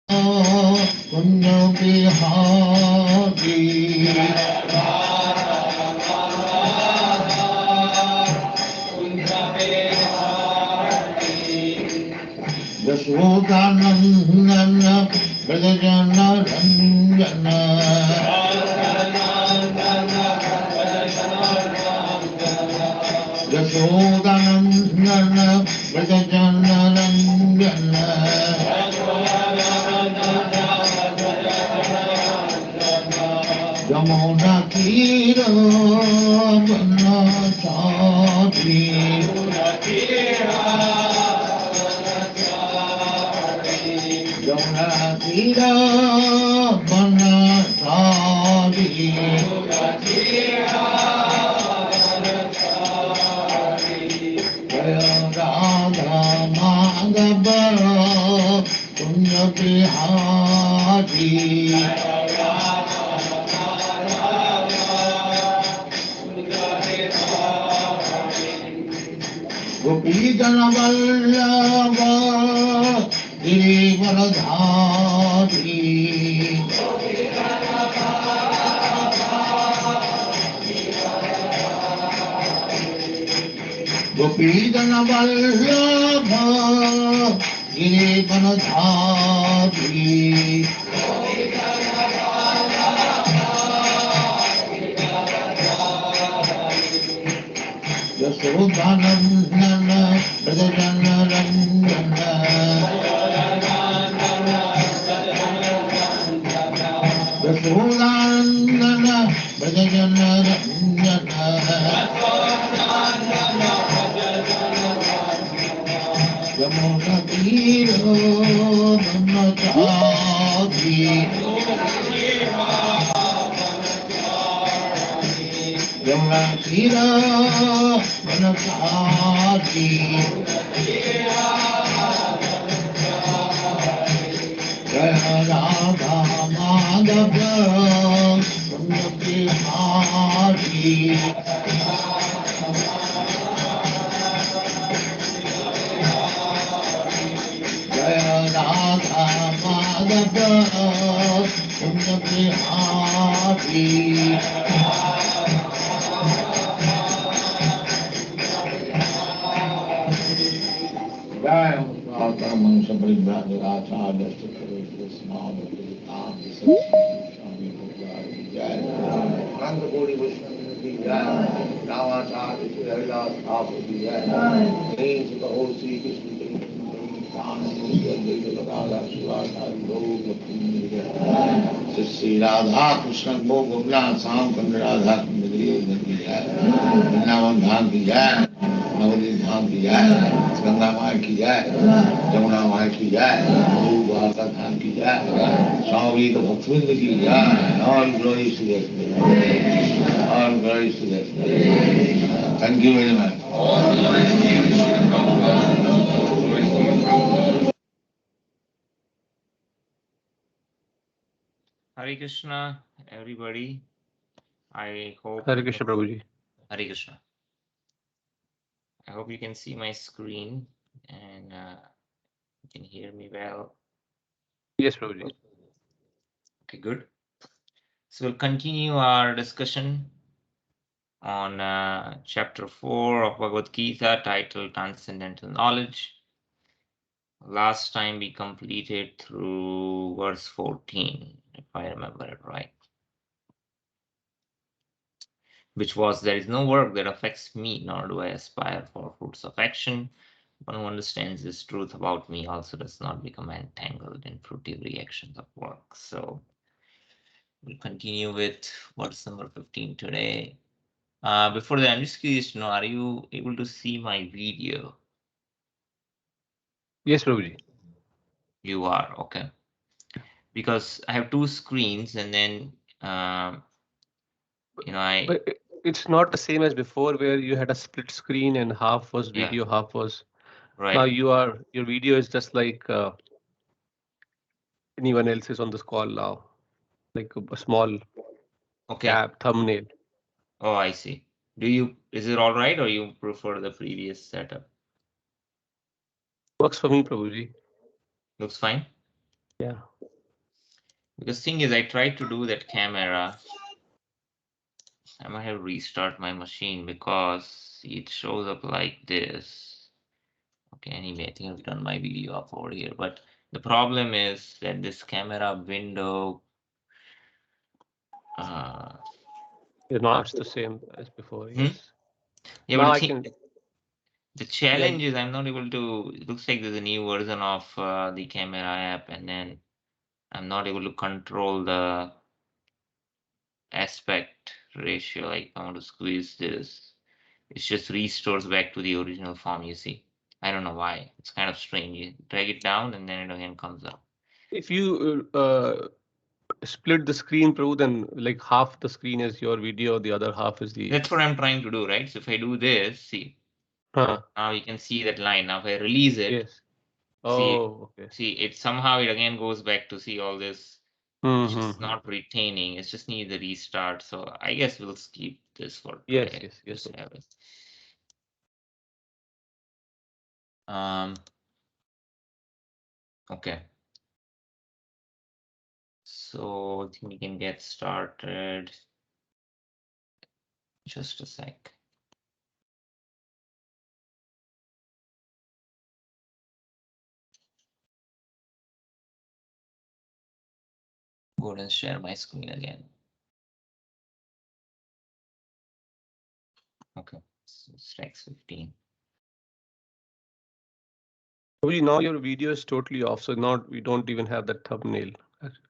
Kunja Bihari Yashodanandana Brajajana Ranjana Yashodanandana Brajajana Ranjana Yamuna Tira Banachari Yamuna Tira Banachari Jaya Radha Madhava Kunja Bihari Gopi Jana Vallabha Girivaradhari Gopi Jana Vallabha Girivaradhari Yashodanandana Brajajana Ranjana Yashodanandana Brajajana Ranjana Yamuna Tiro Brahmachari Yamuna Tiro Brahmachari Jaya Radha Madhava Kunja Bihari Jaya Radha Madhava Kunja Bihari Jaya Radha Mansa Paribhraja Acharya Sukha Small Swami Bhagavad Jaya Nanda Gori Vaishnava Ki Jaya Ramacharya Sri Haridas Thakur Ki Jaya Names of the whole Sri Krishna Sri Radha Krishna Bhogavna Sam Kanda Radha Vrindavan Dham Ki Jai Navadip Dham Ki Jai Ganga Mai Ki Jai Jamuna Mai Ki Jai Guru Dwarka Dham Ki Jai Swami Bhaktivinoda Ki Jai All glories to that All glories to that Thank you very much. Hare Krishna, everybody. I hope Hare Krishna, Prabhuji. Hare Krishna. I hope you can see my screen and you can hear me well. Yes, Prabhuji. Okay, good. So we'll continue our discussion on chapter 4 of Bhagavad Gita titled Transcendental Knowledge. Last time we completed through verse 14, if I remember it right, which was, there is no work that affects me, nor do I aspire for fruits of action. One who understands this truth about me also does not become entangled in fruitive reactions of work. So we'll continue with verse number 15 today. Before that, I'm just curious to know, are you able to see my video? Yes, Prabhuji. You are, okay. Because I have two screens and then, But it's not the same as before where you had a split screen and half was video, half was. right. Now your video is just like anyone else is on this call now, like a small cap thumbnail. Oh, I see. Is it all right or you prefer the previous setup? Works for me, Prabhuji. Looks fine? Yeah. Because thing is, I tried to do that camera. I might have restart my machine because it shows up like this. Okay, anyway, I think I've done my video up over here. But the problem is that this camera window It's not the same as before. Hmm? Yes. Yeah, Now but I the, can. thing, the challenge is I'm not able to. It looks like there's a new version of the camera app, and then I'm not able to control the aspect ratio. Like I want to squeeze this, it just restores back to the original form. You see, I don't know why. It's kind of strange. You drag it down, and then it again comes up. If you split the screen, Prabhu, then like half the screen is your video, the other half is the. That's what I'm trying to do, right? So if I do this, see, Huh. now you can see that line. Now if I release it, Yes. Oh, okay. see it somehow it again goes back to see all this. It's just Mm-hmm. not retaining. It just needs a restart. So I guess we'll skip this for Yes, today. yes, yes. Just Prabhu. have it. Okay. So I think we can get started. Just a sec. Go ahead and share my screen again. Okay, so it's 15. Prabhuji, now your video is totally off, so not we don't even have that thumbnail.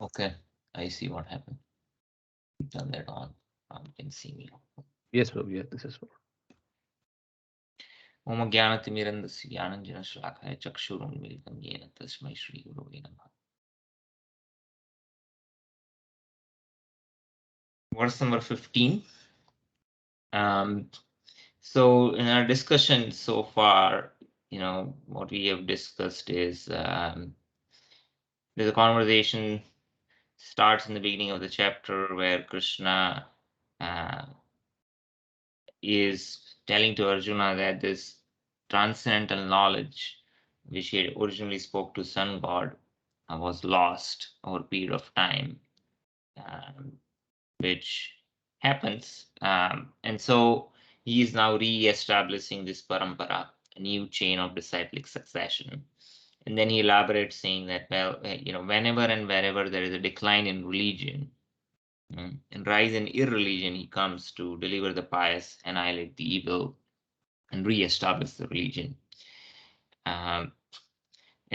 Okay, I see what happened. Turn that on. You can see me. Yes, Prabhu. Yes, this is. Om Jnanatimirandasya Jnananjana Shlakaya Chakshurunmilitam Yena Tasmai Shri Gurave Namaha. Verse number 15. So in our discussion so far, what we have discussed is there's a conversation starts in the beginning of the chapter where Krishna is telling to Arjuna that this transcendental knowledge, which he had originally spoke to Sun God, was lost over a period of time, which happens. And so he is now re-establishing this parampara, a new chain of disciplic succession. And then he elaborates saying that, well, whenever and wherever there is a decline in religion, and rise in irreligion, he comes to deliver the pious, annihilate the evil, and re-establish the religion. And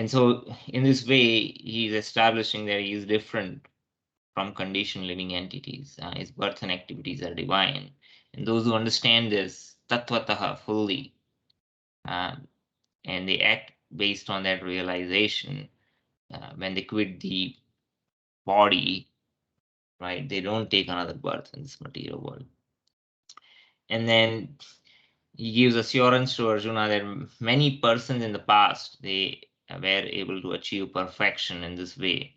so in this way, he is establishing that he is different from conditioned living entities. His birth and activities are divine. And those who understand this tattvataha fully, and they act based on that realization, when they quit the body, right, they don't take another birth in this material world. And then he gives assurance to Arjuna that many persons in the past, they were able to achieve perfection in this way,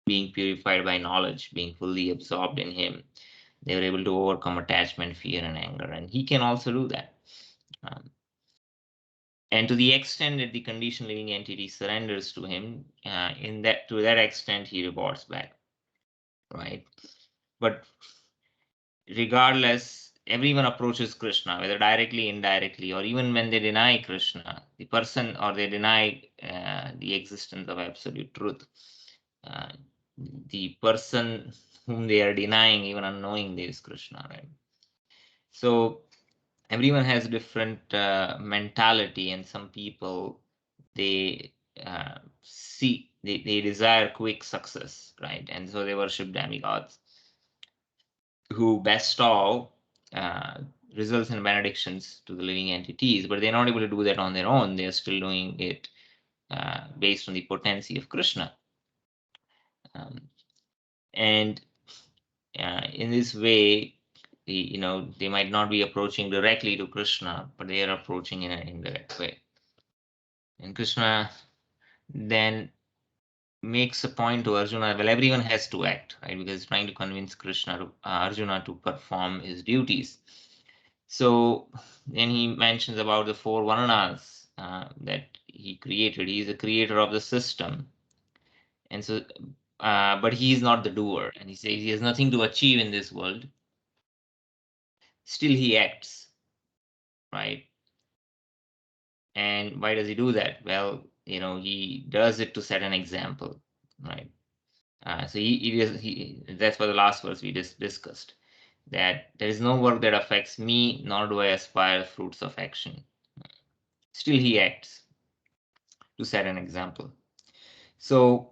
being purified by knowledge, being fully absorbed in him. They were able to overcome attachment, fear, and anger, and he can also do that. And to the extent that the conditioned living entity surrenders to him, to that extent he rewards back, right? But regardless, everyone approaches Krishna, whether directly, indirectly, or even when they deny Krishna, the person, or they deny the existence of absolute truth. The person whom they are denying, even unknowingly, is Krishna, right? So everyone has different mentality, and some people, they they desire quick success, right? And so they worship demigods who bestow results and benedictions to the living entities, but they're not able to do that on their own. They're still doing it based on the potency of Krishna. And in this way, they might not be approaching directly to Krishna, but they are approaching in an indirect way. And Krishna then makes a point to Arjuna, well, everyone has to act, right? Because he's trying to convince Arjuna to perform his duties. So then he mentions about the four Varanas that he created. He's the creator of the system. And so, but he is not the doer, and he says he has nothing to achieve in this world. Still, he acts, right? And why does he do that? Well, he does it to set an example, right? So that's for the last verse we just discussed, that there is no work that affects me, nor do I aspire fruits of action. Still, he acts to set an example. So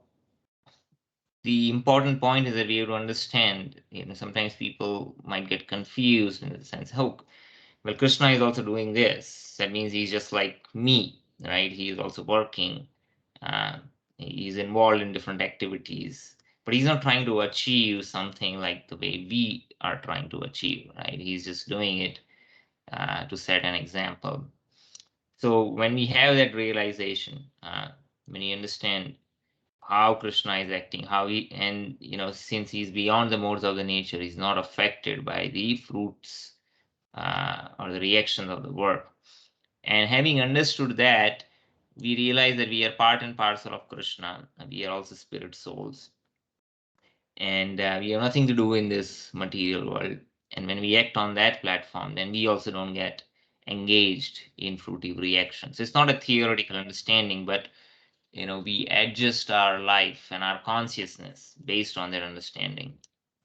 the important point is that we have to understand, sometimes people might get confused in the sense, oh, well, Krishna is also doing this. That means he's just like me, right? He is also working. Uh, he's involved in different activities, but he's not trying to achieve something like the way we are trying to achieve, right? He's just doing it to set an example. So when we have that realization, when you understand how Krishna is acting, since he's beyond the modes of the nature, he's not affected by the fruits or the reactions of the work. And having understood that, we realize that we are part and parcel of Krishna. We are also spirit souls. And we have nothing to do in this material world. And when we act on that platform, then we also don't get engaged in fruitive reactions. It's not a theoretical understanding, but we adjust our life and our consciousness based on that understanding,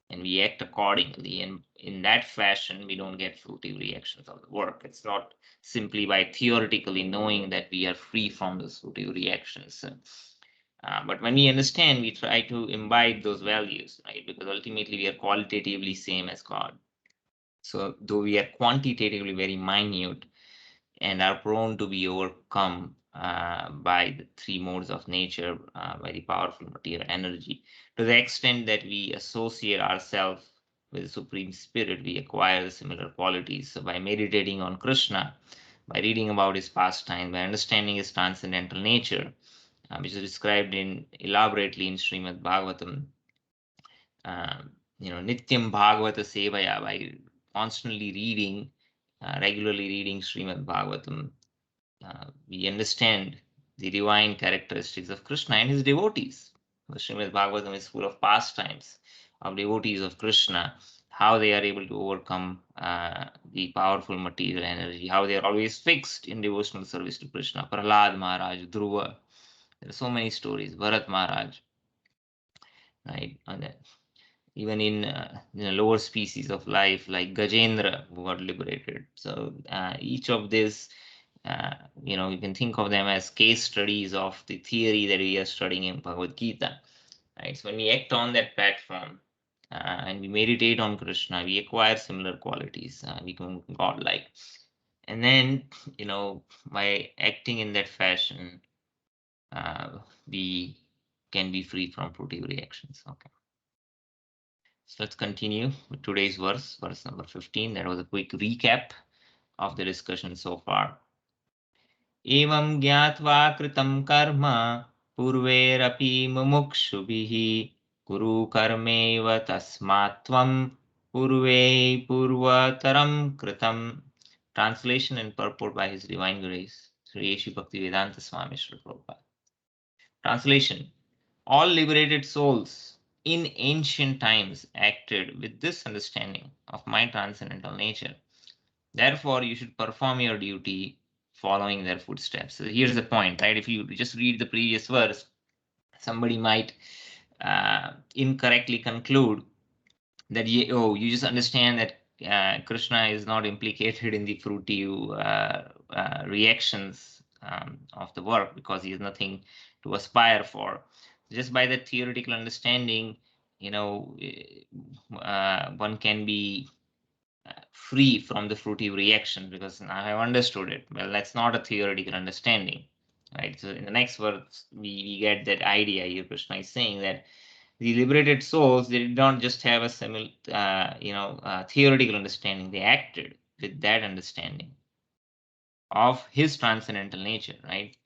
and we act accordingly. And in that fashion, we don't get fruitive reactions of the work. It's not simply by theoretically knowing that we are free from those fruitive reactions. But when we understand, we try to imbibe those values, right? Because ultimately we are qualitatively same as God. So though we are quantitatively very minute and are prone to be overcome by the three modes of nature, by the powerful material energy, to the extent that we associate ourselves with the Supreme Spirit, we acquire the similar qualities. So by meditating on Krishna, by reading about his pastime, by understanding his transcendental nature, which is described elaborately in Srimad Bhagavatam, Nityam Bhagavata Sevaya, by constantly reading, regularly reading Srimad Bhagavatam, we understand the divine characteristics of Krishna and his devotees. The Srimad Bhagavatam is full of pastimes of devotees of Krishna, how they are able to overcome the powerful material energy, how they are always fixed in devotional service to Krishna. Prahlad Maharaj, Dhruva, there are so many stories. Bharat Maharaj, right? And even in lower species of life like Gajendra, who got liberated. So each of these, you can think of them as case studies of the theory that we are studying in Bhagavad Gita. Right? So when we act on that platform and we meditate on Krishna, we acquire similar qualities. We become godlike. And then, by acting in that fashion, we can be free from fruitive reactions. Okay. So let's continue with today's verse number 15. That was a quick recap of the discussion so far. Evam gyatva kritam karma purverapi mumukshubhihi kuru karmeva tasmatvam purve purvataram kritam. Translation and purport by His Divine Grace, Sri Yeshi Bhaktivedanta Swami Srila Prabhupada. Translation: all liberated souls in ancient times acted with this understanding of my transcendental nature. Therefore, you should perform your duty following their footsteps. So here's the point, right? If you just read the previous verse, somebody might incorrectly conclude that you just understand that Krishna is not implicated in the fruitive reactions of the work because he has nothing to aspire for. Just by that theoretical understanding, one can be free from the fruitive reaction because I have understood it. Well, that's not a theoretical understanding, right? So in the next verse, we get that idea here. Krishna is saying that the liberated souls, they did not just have a theoretical understanding. They acted with that understanding of his transcendental nature, right?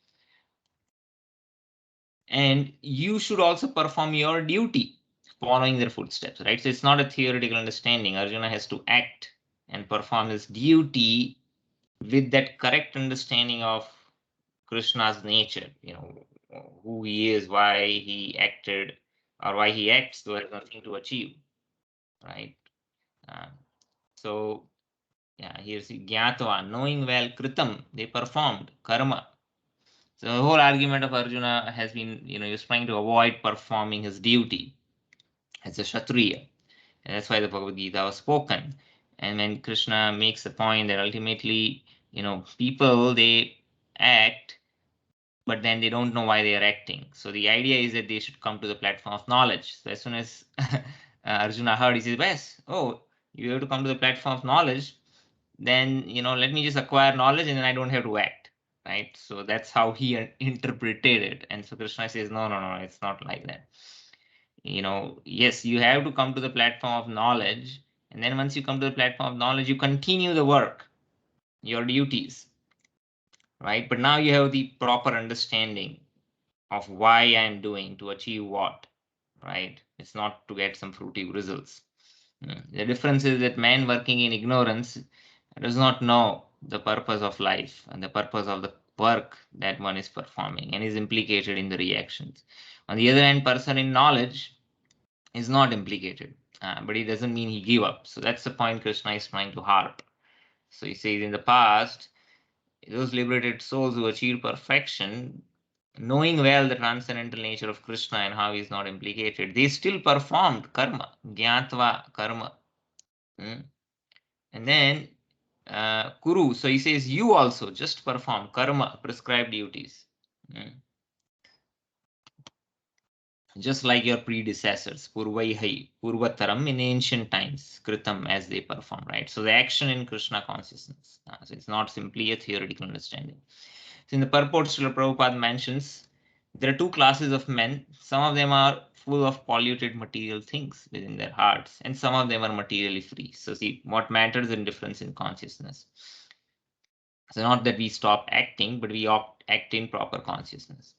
And you should also perform your duty following their footsteps, right? So it's not a theoretical understanding. Arjuna has to act and perform his duty with that correct understanding of Krishna's nature, who he is, why he acted, or why he acts, there is nothing to achieve, right? So yeah, here's Gyatva, knowing well, Kritam, they performed, karma. So the whole argument of Arjuna has been, he was trying to avoid performing his duty as a Kshatriya. And that's why the Bhagavad Gita was spoken. And when Krishna makes the point that ultimately, people, they act, but then they don't know why they are acting. So the idea is that they should come to the platform of knowledge. So as soon as Arjuna heard, he says, "Yes, oh, you have to come to the platform of knowledge. Then, let me just acquire knowledge and then I don't have to act." Right? So that's how he interpreted it. And so Krishna says, no, no, no, it's not like that. Yes, you have to come to the platform of knowledge. And then once you come to the platform of knowledge, you continue the work, your duties, right? But now you have the proper understanding of why I am doing to achieve what, right? It's not to get some fruity results. The difference is that man working in ignorance does not know the purpose of life and the purpose of the work that one is performing and is implicated in the reactions. On the other hand, person in knowledge is not implicated, but it doesn't mean he give up. So that's the point Krishna is trying to harp. So he says in the past, those liberated souls who achieved perfection, knowing well the transcendental nature of Krishna and how he is not implicated, they still performed karma, gyatva karma. And then kuru, so he says you also just perform karma, prescribed duties. Just like your predecessors, purvaihi, purvataram in ancient times, kritam, as they perform, right? So the action in Krishna consciousness. So it's not simply a theoretical understanding. So in the purport, Srila Prabhupada mentions there are two classes of men. Some of them are full of polluted material things within their hearts, and some of them are materially free. So see, what matters in difference in consciousness. So not that we stop acting, but we act in proper consciousness.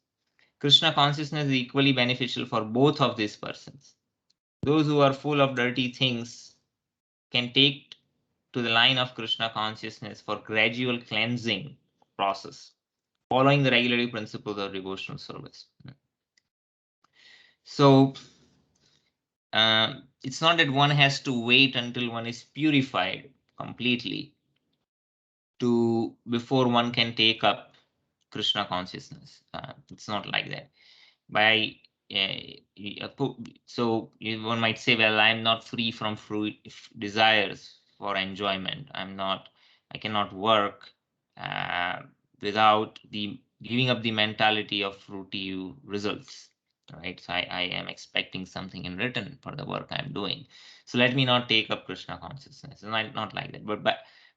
Krishna consciousness is equally beneficial for both of these persons. Those who are full of dirty things can take to the line of Krishna consciousness for gradual cleansing process, following the regulative principles of devotional service. So it's not that one has to wait until one is purified completely before one can take up Krishna consciousness. It's not like that. So one might say, well, I'm not free from desires for enjoyment. I cannot work without giving up the mentality of fruity results, right? So I am expecting something in return for the work I'm doing. So let me not take up Krishna consciousness. It's not like that. But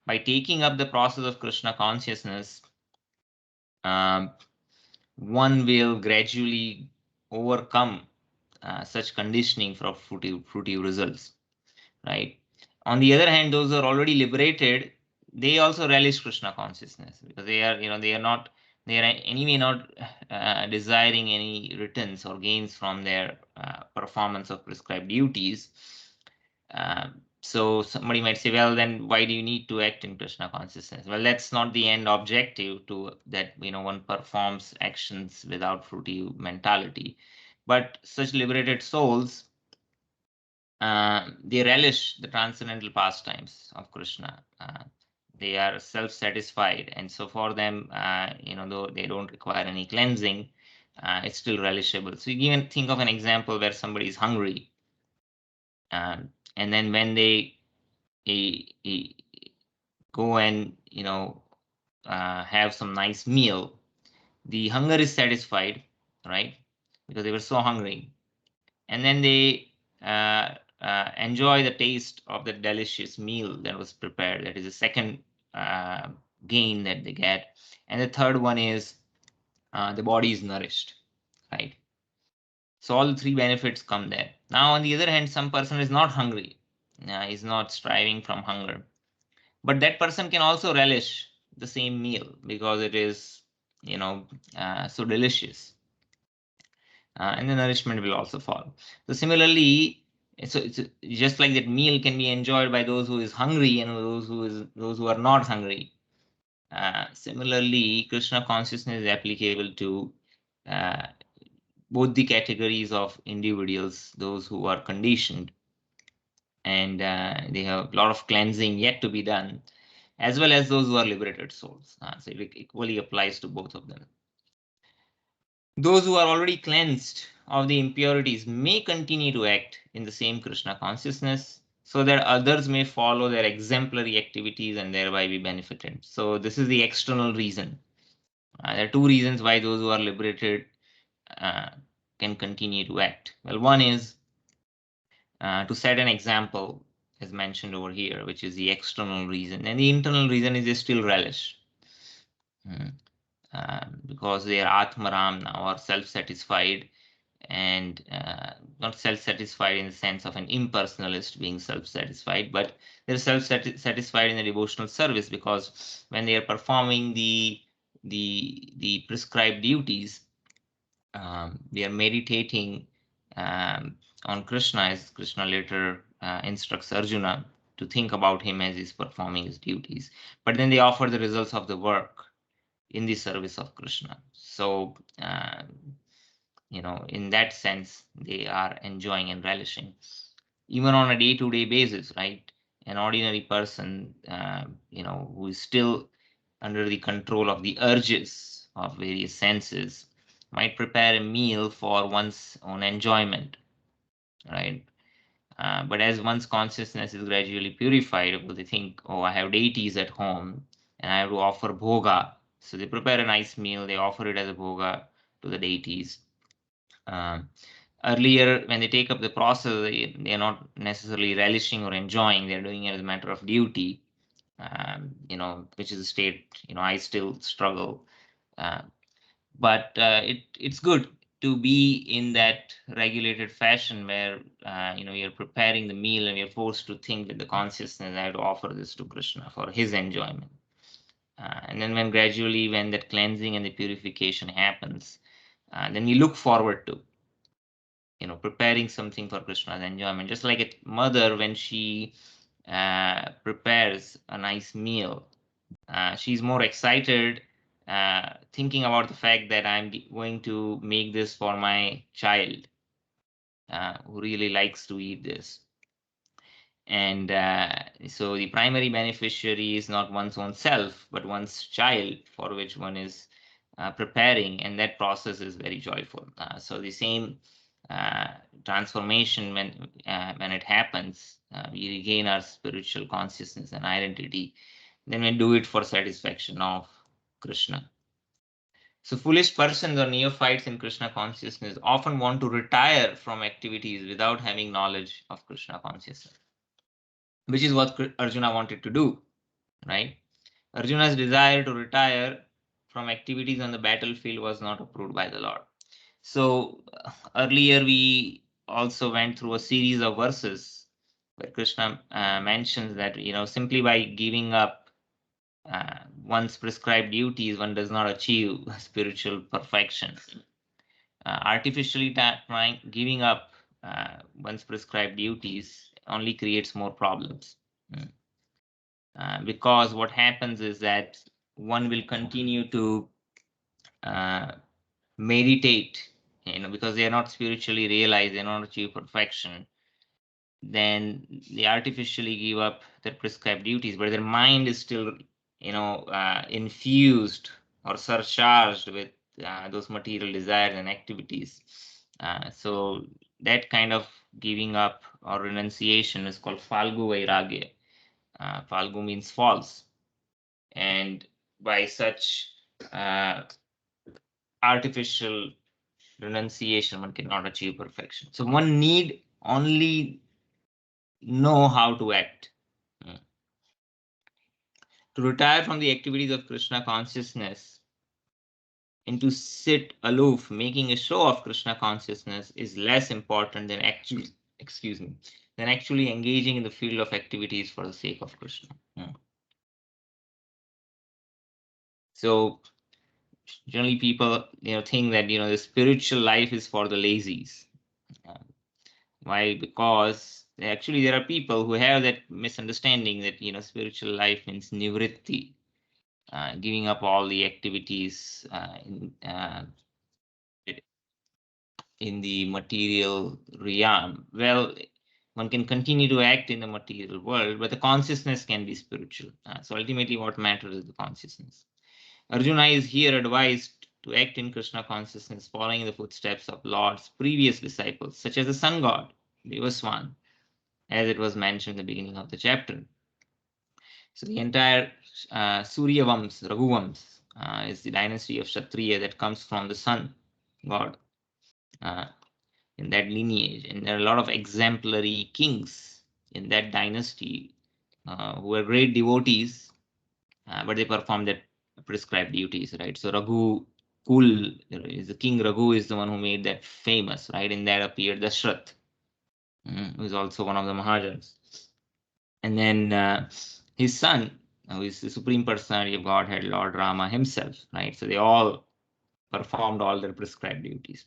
by taking up the process of Krishna consciousness, one will gradually overcome such conditioning for fruity results, right? On the other hand, those who are already liberated, they also relish Krishna consciousness because they are anyway not desiring any returns or gains from their performance of prescribed duties. So somebody might say, well, then why do you need to act in Krishna consciousness? Well, that's not the end objective to that, one performs actions without fruity mentality. But such liberated souls, they relish the transcendental pastimes of Krishna. They are self-satisfied. And so for them, though they don't require any cleansing, it's still relishable. So you even think of an example where somebody is hungry. And then when they go and have some nice meal, the hunger is satisfied, right? Because they were so hungry, and then they enjoy the taste of the delicious meal that was prepared. That is the second gain that they get, and the third one is the body is nourished, right? So all the three benefits come there. Now, on the other hand, some person is not hungry, is not striving from hunger, but that person can also relish the same meal because it is, so delicious, and the nourishment will also follow. So similarly, so it's just like that meal can be enjoyed by those who is hungry and those who are not hungry. Similarly, Krishna consciousness is applicable to both the categories of individuals, those who are conditioned and they have a lot of cleansing yet to be done, as well as those who are liberated souls. So it equally applies to both of them. Those who are already cleansed of the impurities may continue to act in the same Krishna consciousness so that others may follow their exemplary activities and thereby be benefited. So this is the external reason. There are two reasons why those who are liberated can continue to act. Well, one is to set an example, as mentioned over here, which is the external reason, and the internal reason is they still relish. Because they are Atmaram now, or self-satisfied, and not self-satisfied in the sense of an impersonalist being self-satisfied, but they're self-satisfied in the devotional service, because when they are performing the prescribed duties, they are meditating on Krishna, as Krishna later instructs Arjuna to think about him as he's performing his duties. But then they offer the results of the work in the service of Krishna. So, in that sense, they are enjoying and relishing. Even on a day-to-day basis, right? An ordinary person, who is still under the control of the urges of various senses, might prepare a meal for one's own enjoyment, right? But as one's consciousness is gradually purified, because they think, oh, I have deities at home and I have to offer bhoga. So they prepare a nice meal, they offer it as a bhoga to the deities. Earlier, when they take up the process, they are not necessarily relishing or enjoying, they're doing it as a matter of duty, which is a state, I still struggle. But it's good to be in that regulated fashion where you're preparing the meal and you're forced to think with the consciousness, I have to offer this to Krishna for his enjoyment. And then when that cleansing and the purification happens, then we look forward to preparing something for Krishna's enjoyment. Just like a mother, when she prepares a nice meal, she's more excited thinking about the fact that I'm going to make this for my child who really likes to eat this. And so the primary beneficiary is not one's own self, but one's child for which one is preparing, and that process is very joyful. So the same transformation, when it happens, we regain our spiritual consciousness and identity, then we do it for satisfaction of Krishna. So foolish persons or neophytes in Krishna consciousness often want to retire from activities without having knowledge of Krishna consciousness, which is what Arjuna wanted to do, right? Arjuna's desire to retire from activities on the battlefield was not approved by the Lord. So earlier we also went through a series of verses where Krishna mentions that simply by giving up one's prescribed duties, one does not achieve spiritual perfection. Artificially giving up one's prescribed duties only creates more problems. Because what happens is that one will continue to meditate, because they are not spiritually realized, they not achieve perfection. Then they artificially give up their prescribed duties, but their mind is still, infused or surcharged with those material desires and activities. So that kind of giving up or renunciation is called Falgu Vairagya. Falgu means false. And by such artificial renunciation, one cannot achieve perfection. So one need only know how to act. To retire from the activities of Krishna consciousness and to sit aloof, making a show of Krishna consciousness, is less important than actually engaging in the field of activities for the sake of Krishna. So generally people think that the spiritual life is for the lazies. Why? Because actually there are people who have that misunderstanding that spiritual life means nivritti, giving up all the activities in the material realm? Well, one can continue to act in the material world, but the consciousness can be spiritual. So ultimately, what matters is the consciousness. Arjuna is here advised to act in Krishna consciousness, following the footsteps of Lord's previous disciples, such as the sun god, Devaswan, as it was mentioned in the beginning of the chapter. So the entire Surya Vams, Raghuvams, is the dynasty of Kshatriya that comes from the sun god in that lineage. And there are a lot of exemplary kings in that dynasty who were great devotees, but they performed their prescribed duties, right? So Raghu Kul is the king. Raghu is the one who made that famous, right? In that appeared Dashrath, who is also one of the Mahajans. And then his son, who is the supreme personality of Godhead, Lord Rama himself, right? So they all performed all their prescribed duties.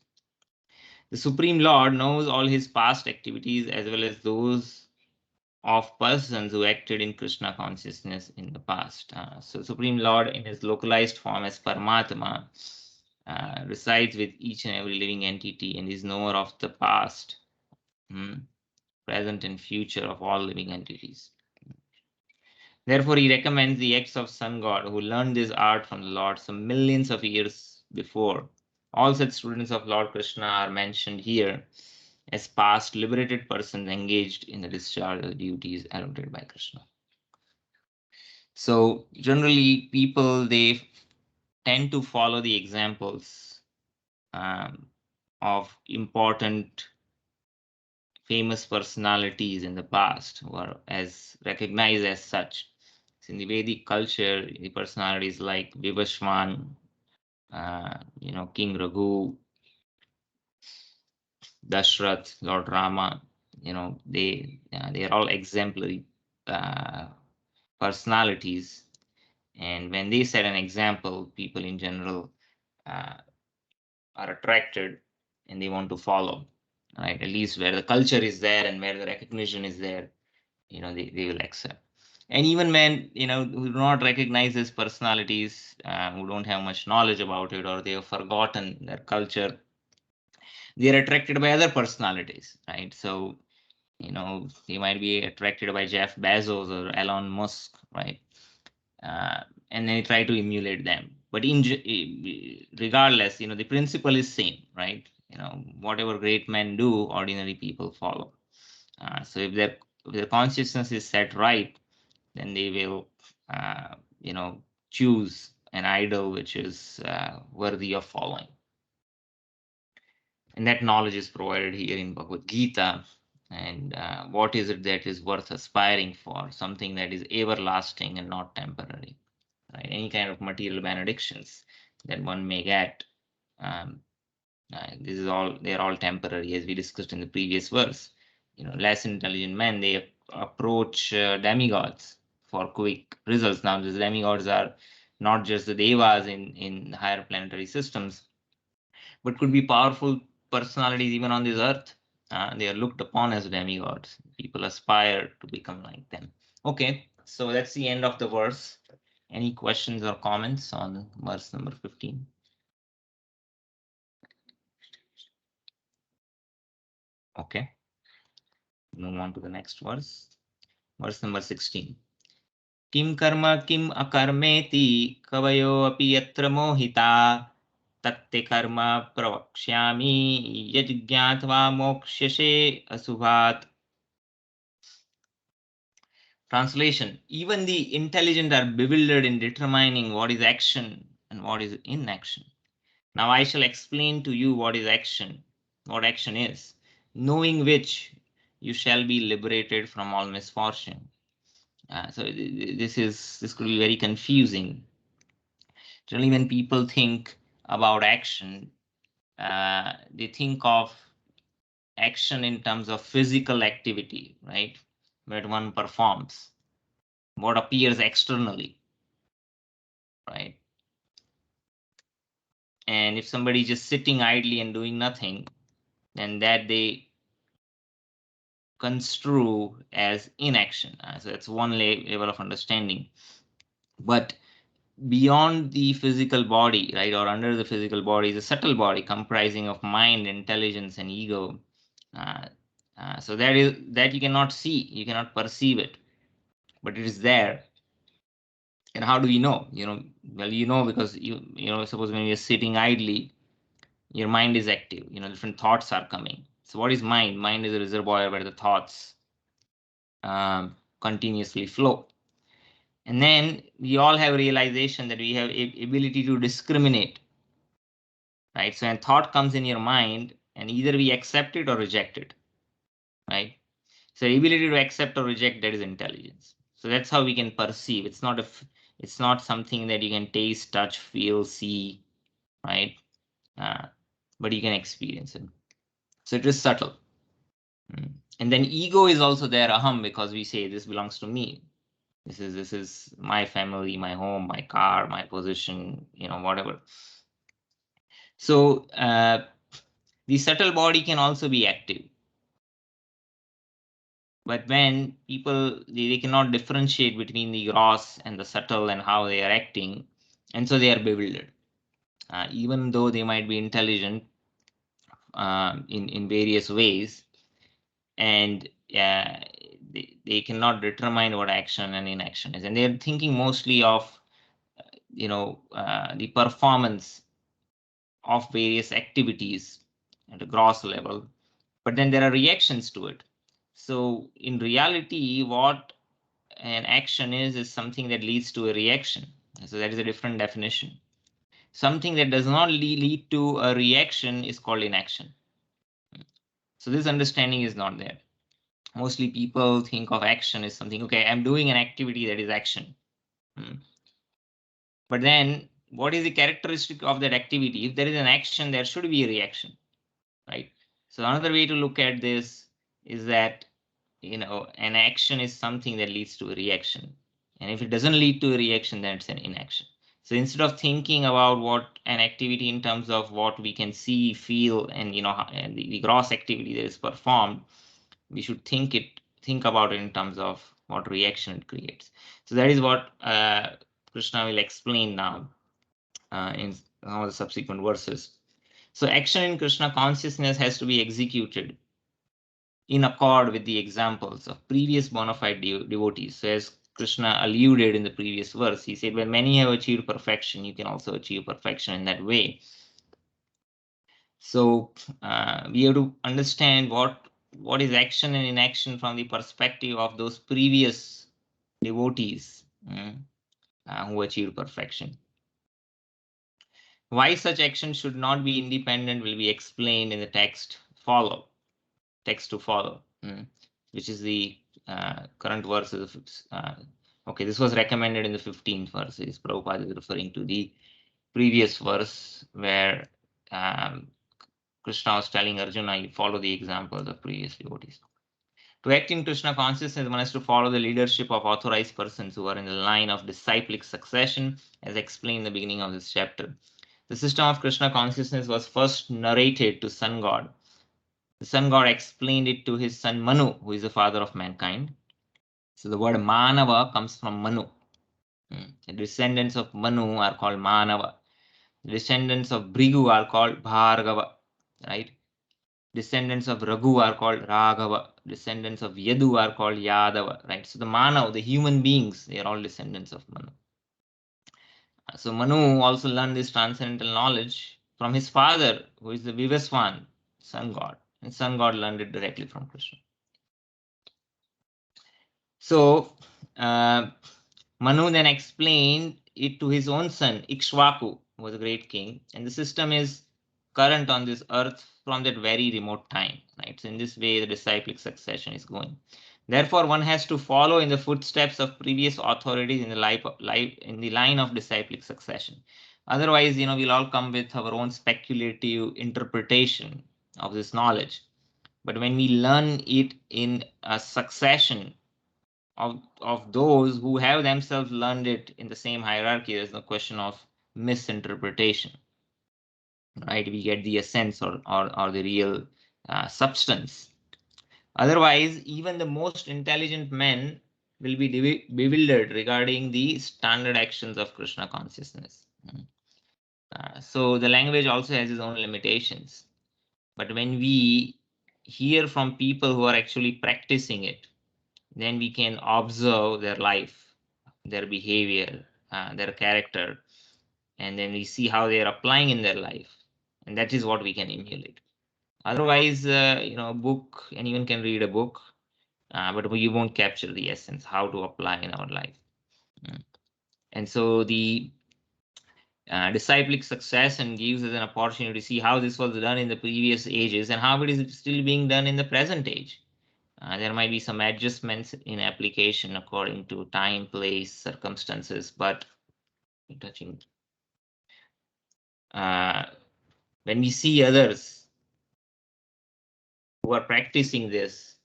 The Supreme Lord knows all his past activities as well as those of persons who acted in Krishna consciousness in the past. So Supreme Lord in his localized form as Paramatma resides with each and every living entity and is knower of the past, present and future of all living entities. Therefore, he recommends the acts of sun god who learned this art from the Lord some millions of years before. All such students of Lord Krishna are mentioned here as past liberated persons engaged in the discharge of the duties allotted by Krishna. So generally, people, they tend to follow the examples of important famous personalities in the past who are as recognized as such. So in the Vedic culture, the personalities like Vivashwan, King Raghu, Dashrath, Lord Rama, they are all exemplary personalities. And when they set an example, people in general are attracted and they want to follow, right? At least where the culture is there and where the recognition is there, they will accept. And even men, who do not recognize these personalities, who don't have much knowledge about it, or they have forgotten their culture, they are attracted by other personalities, right? So, they might be attracted by Jeff Bezos or Elon Musk, right? And then try to emulate them. But regardless, the principle is same, right? Whatever great men do, ordinary people follow. So if their consciousness is set right, then they will, choose an idol which is worthy of following. And that knowledge is provided here in Bhagavad Gita. And what is it that is worth aspiring for? Something that is everlasting and not temporary. Right? Any kind of material benedictions that one may get, they're all temporary, as we discussed in the previous verse. Less intelligent men, they approach demigods for quick results. Now, these demigods are not just the devas in higher planetary systems, but could be powerful personalities even on this earth. They are looked upon as demigods. People aspire to become like them. Okay, so that's the end of the verse. Any questions or comments on verse number 15? Okay, move on to the next verse. Verse number 16. Kim karma kim akarmeti kavayo api yatra mohita tatte karma pravakshyami yajñatva mokshashe asubhat. Translation: even the intelligent are bewildered in determining what is action and what is inaction. Now I shall explain to you what action is, knowing which you shall be liberated from all misfortune. So this could be very confusing. Generally, when people think about action, they think of action in terms of physical activity, right? Where one performs what appears externally, right? And if somebody is just sitting idly and doing nothing, then that they construe as inaction. So that's one level of understanding. But beyond the physical body, right, or under the physical body is a subtle body comprising of mind, intelligence, and ego. So that you cannot see, you cannot perceive it, but it is there. And how do we know? Well, because suppose when you're sitting idly, your mind is active. Different thoughts are coming. So what is mind? Mind is a reservoir where the thoughts continuously flow. And then we all have realization that we have ability to discriminate, right? So when thought comes in your mind, and either we accept it or reject it, right? So ability to accept or reject, that is intelligence. So that's how we can perceive. It's not something that you can taste, touch, feel, see, right? But you can experience it. So it is subtle. And then ego is also there, aham, because we say this belongs to me. This is my family, my home, my car, my position, whatever. So the subtle body can also be active. But when people, they cannot differentiate between the gross and the subtle and how they are acting, and so they are bewildered. Even though they might be intelligent in various ways, and they cannot determine what action and inaction is, and they're thinking mostly of the performance of various activities at a gross level, but then there are reactions to it. So in reality, what an action is something that leads to a reaction. So that is a different definition. Something that does not lead to a reaction is called inaction. So this understanding is not there. Mostly people think of action as something, okay, I'm doing an activity, that is action. But then what is the characteristic of that activity? If there is an action, there should be a reaction, right? So another way to look at this is that an action is something that leads to a reaction, and if it doesn't lead to a reaction, then it's an inaction. So instead of thinking about what an activity in terms of what we can see, feel, and and the gross activity that is performed, we should think about it in terms of what reaction it creates. So that is what Krishna will explain now in some of the subsequent verses. So action in Krishna consciousness has to be executed in accord with the examples of previous bona fide devotees. So as Krishna alluded in the previous verse, he said, when many have achieved perfection, you can also achieve perfection in that way. So we have to understand what is action and inaction from the perspective of those previous devotees who achieved perfection. Why such action should not be independent will be explained in the text to follow, which is the current verses. Okay, this was recommended in the 15th verse. Prabhupada is referring to the previous verse where Krishna was telling Arjuna, you follow the example of the previous devotees. To act in Krishna consciousness, one has to follow the leadership of authorized persons who are in the line of disciplic succession, as explained in the beginning of this chapter. The system of Krishna consciousness was first narrated to Sun God. The Sun God explained it to his son Manu, who is the father of mankind. So the word Manava comes from Manu. The descendants of Manu are called Manava. The descendants of Brigu are called Bhargava, right? Descendants of Raghu are called Raghava. Descendants of Yadu are called Yadava, right? So the Manav, the human beings, they are all descendants of Manu. So Manu also learned this transcendental knowledge from his father, who is the Vivaswan, Sun God. And Sun God learned it directly from Krishna. So Manu then explained it to his own son, Ikshvaku, who was a great king. And the system is current on this earth from that very remote time, right? So in this way, the disciplic succession is going. Therefore, one has to follow in the footsteps of previous authorities in the line of disciplic succession. Otherwise, we'll all come with our own speculative interpretation of this knowledge. But when we learn it in a succession of those who have themselves learned it in the same hierarchy, there's no question of misinterpretation, right? We get the essence or the real substance. Otherwise, even the most intelligent men will be bewildered regarding the standard actions of Krishna consciousness. So the language also has its own limitations. But when we hear from people who are actually practicing it, then we can observe their life, their behavior, their character, and then we see how they are applying in their life. And that is what we can emulate. Otherwise, a book, anyone can read a book, but you won't capture the essence, how to apply in our life. And so the disciplic succession gives us an opportunity to see how this was done in the previous ages and how it is still being done in the present age. There might be some adjustments in application according to time, place, circumstances, but touching when we see others who are practicing this,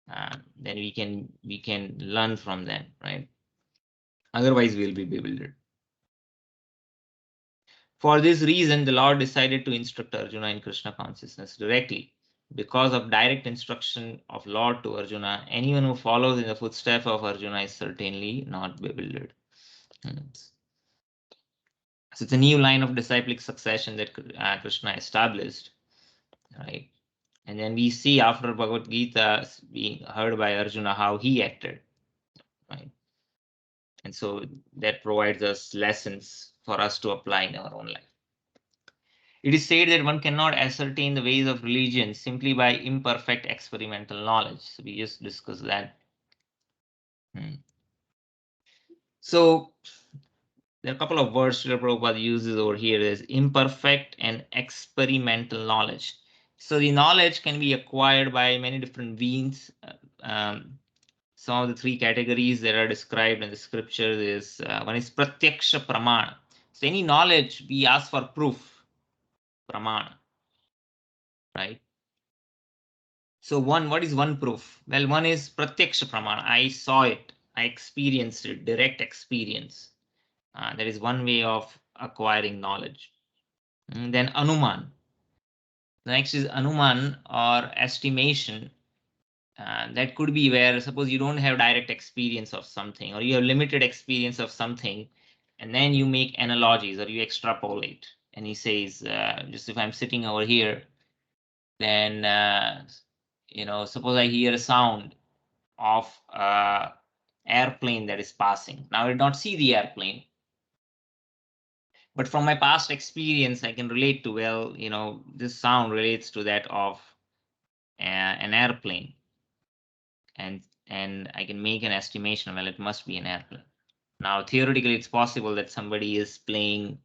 then we can learn from them, right? Otherwise, we'll be bewildered. For this reason, the Lord decided to instruct Arjuna in Krishna consciousness directly. Because of direct instruction of Lord to Arjuna, anyone who follows in the footsteps of Arjuna is certainly not bewildered. So it's a new line of disciplic succession that Krishna established, right? And then we see after Bhagavad Gita being heard by Arjuna how he acted, right? And so that provides us lessons for us to apply in our own life. It is said that one cannot ascertain the ways of religion simply by imperfect experimental knowledge. So we just discussed that. So there are a couple of words Srila Prabhupada uses over here. There's imperfect and experimental knowledge. So the knowledge can be acquired by many different means. Some of the three categories that are described in the scriptures is one is pratyaksha pramana. So any knowledge we ask for proof, pramana, right? So what is one proof? Well, one is pratyaksha pramana. I saw it, I experienced it, direct experience. That is one way of acquiring knowledge. And then anuman. The next is anuman or estimation. That could be where suppose you don't have direct experience of something or you have limited experience of something, and then you make analogies or you extrapolate. And he says, just if I'm sitting over here, then suppose I hear a sound of airplane that is passing. Now I did not see the airplane, but from my past experience, I can relate to, well, this sound relates to that of an airplane, and I can make an estimation. Well, it must be an airplane. Now, theoretically, it's possible that somebody is playing,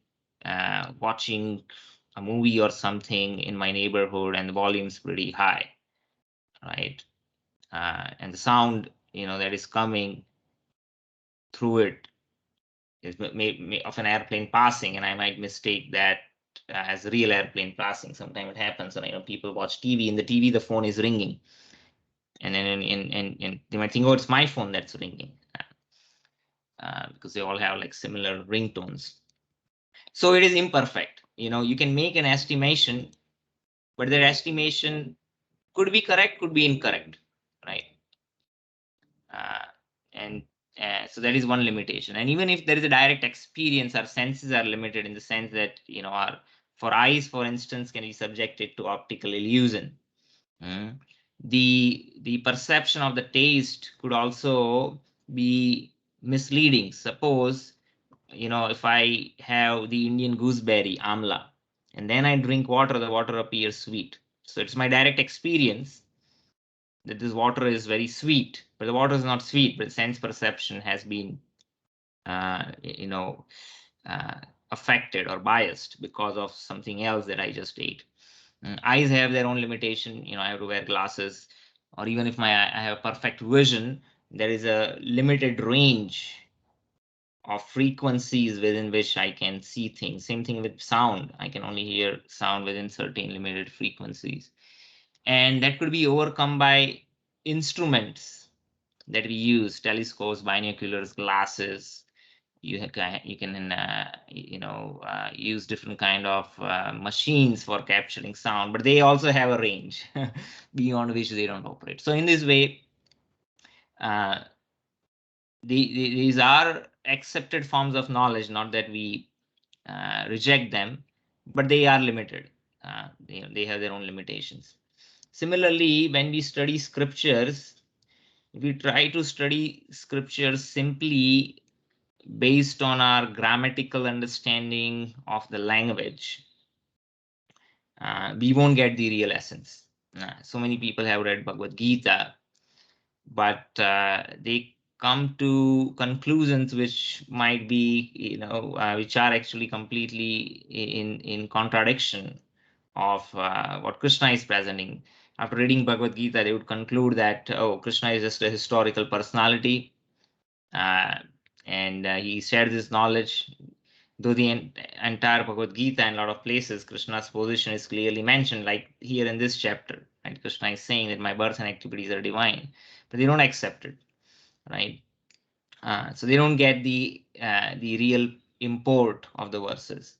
watching a movie or something in my neighborhood, and the volume's pretty high, right? And the sound, that is coming through it is of an airplane passing, and I might mistake that as a real airplane passing. Sometimes it happens, and people watch TV. In the TV, the phone is ringing, and then and they might think, oh, it's my phone that's ringing, because they all have like similar ringtones. So it is imperfect. You can make an estimation, but that estimation could be correct, could be incorrect, right? And so that is one limitation. And even if there is a direct experience, our senses are limited in the sense that our for eyes, for instance, can be subjected to optical illusion. The perception of the taste could also be misleading. Suppose if I have the Indian gooseberry amla and then I drink water, the water appears sweet. So it's my direct experience that this water is very sweet, but the water is not sweet, but sense perception has been, affected or biased because of something else that I just ate. Eyes have their own limitation. I have to wear glasses, or even if I have perfect vision, there is a limited range of frequencies within which I can see things. Same thing with sound. I can only hear sound within certain limited frequencies. And that could be overcome by instruments that we use, telescopes, binoculars, glasses. You can use different kind of machines for capturing sound, but they also have a range beyond which they don't operate. So in this way, these are accepted forms of knowledge, not that we reject them, but they are limited. They have their own limitations. Similarly, when we study scriptures, if we try to study scriptures simply based on our grammatical understanding of the language, we won't get the real essence. So many people have read Bhagavad Gita, but they come to conclusions which might be, which are actually completely in contradiction of what Krishna is presenting. After reading Bhagavad Gita, they would conclude that, oh, Krishna is just a historical personality, and he shared this knowledge. Though the entire Bhagavad Gita and a lot of places, Krishna's position is clearly mentioned, like here in this chapter, right? Krishna is saying that my birth and activities are divine, but they don't accept it, right? So they don't get the real import of the verses.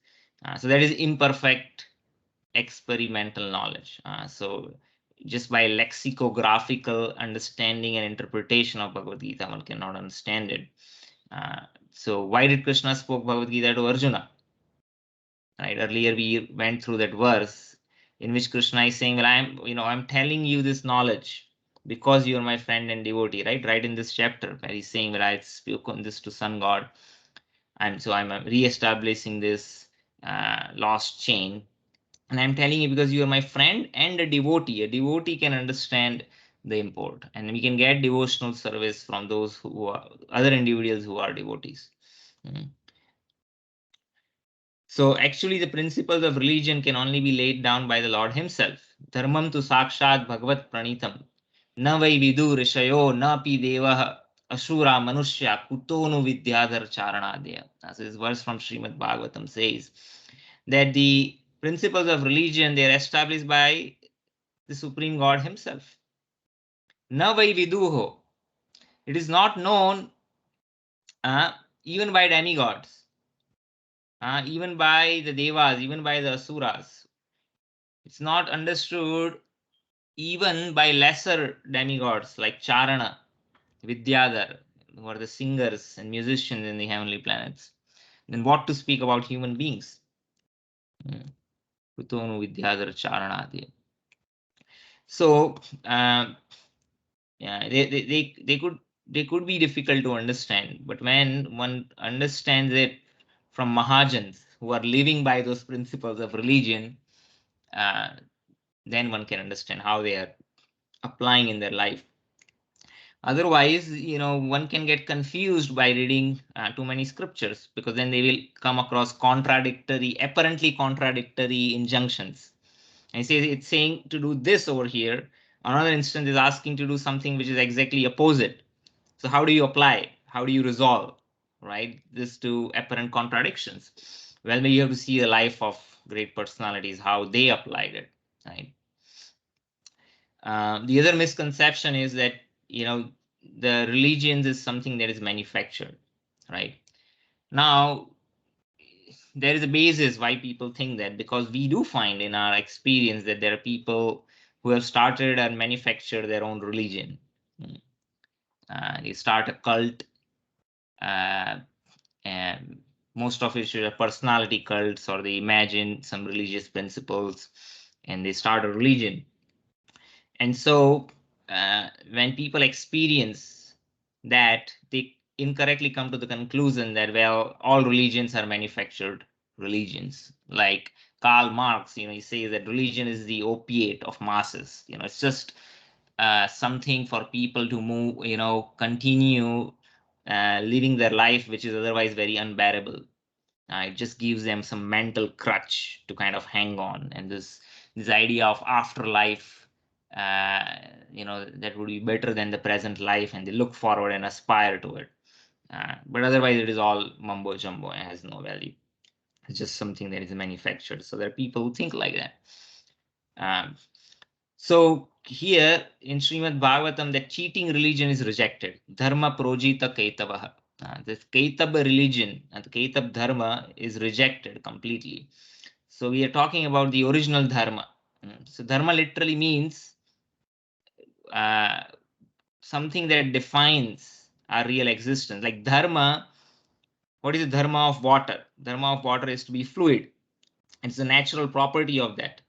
So that is imperfect experimental knowledge. So just by lexicographical understanding and interpretation of Bhagavad Gita, one cannot understand it. So why did Krishna spoke Bhagavad Gita to Arjuna? Right, earlier we went through that verse in which Krishna is saying, well, I'm telling you this knowledge because you are my friend and devotee, right in this chapter where he's saying, well, I spoken this to sun god, and so I'm re-establishing this lost chain, and I'm telling you because you are my friend and a devotee can understand the import, and we can get devotional service from those who are other individuals who are devotees. So actually the principles of religion can only be laid down by the Lord himself. Dharmam tu sakshat bhagavat pranitam. Na vai vidu rishayo na pi devah asura manushya kutonu vidyadhar charanadya. As this verse from Srimad Bhagavatam says that the principles of religion, they are established by the Supreme God himself. Na vai viduho. It is not known even by demigods. Even by the devas, even by the asuras. It's not understood even by lesser demigods like Charana, Vidyadhar, who are the singers and musicians in the heavenly planets. Then what to speak about human beings? Kutonu Vidyadhar Charanadya. So yeah, they could be difficult to understand, but when one understands it from Mahajans who are living by those principles of religion, then one can understand how they are applying in their life. Otherwise, one can get confused by reading too many scriptures, because then they will come across apparently contradictory injunctions. And it's saying to do this over here. Another instance is asking to do something which is exactly opposite. So how do you apply? How do you resolve, right, this to apparent contradictions? Well, maybe you have to see the life of great personalities, how they applied it, right? The other misconception is that, the religions is something that is manufactured, right? Now, there is a basis why people think that, because we do find in our experience that there are people who have started and manufactured their own religion. They start a cult, and most of it are personality cults, or they imagine some religious principles and they start a religion. And so when people experience that, they incorrectly come to the conclusion that, well, all religions are manufactured religions. Like Karl Marx, he says that religion is the opiate of masses. It's just something for people to move, continue living their life, which is otherwise very unbearable. It just gives them some mental crutch to kind of hang on, and this idea of afterlife, that would be better than the present life, and they look forward and aspire to it. But otherwise, it is all mumbo jumbo and has no value. It's just something that is manufactured. So there are people who think like that. So here in Srimad Bhagavatam, that cheating religion is rejected. Dharma projita kaitavaha. This Kaitab religion and the Kaitab dharma is rejected completely. So we are talking about the original dharma. So dharma literally means something that defines our real existence. Like dharma, what is the dharma of water? Dharma of water is to be fluid. It's a natural property of that.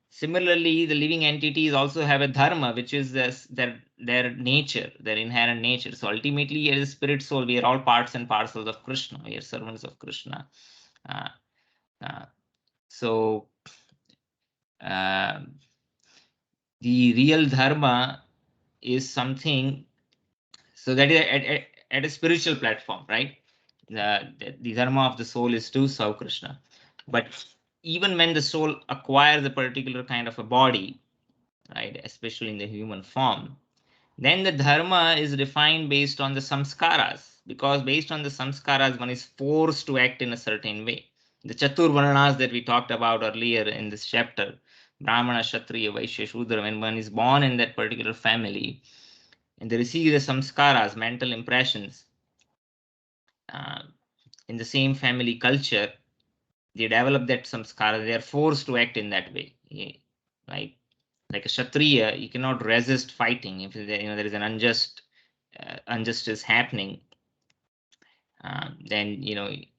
Similarly, the living entities also have a dharma, which is their nature, their inherent nature. So ultimately, as a spirit soul, we are all parts and parcels of Krishna. We are servants of Krishna. Uh, uh, so the real dharma is something. So that is at a spiritual platform, right? The dharma of the soul is to serve Krishna. But even when the soul acquires a particular kind of a body, right, especially in the human form, then the dharma is defined based on the samskaras, because based on the samskaras, one is forced to act in a certain way. The Chatur Varnas that we talked about earlier in this chapter, Brahmana, Kshatriya, Vaishya, Shudra, when one is born in that particular family and they receive the samskaras, mental impressions, uh, in the same family culture, they develop that samskara, they are forced to act in that way. Right? Like a Kshatriya, you cannot resist fighting. If there is an injustice happening, then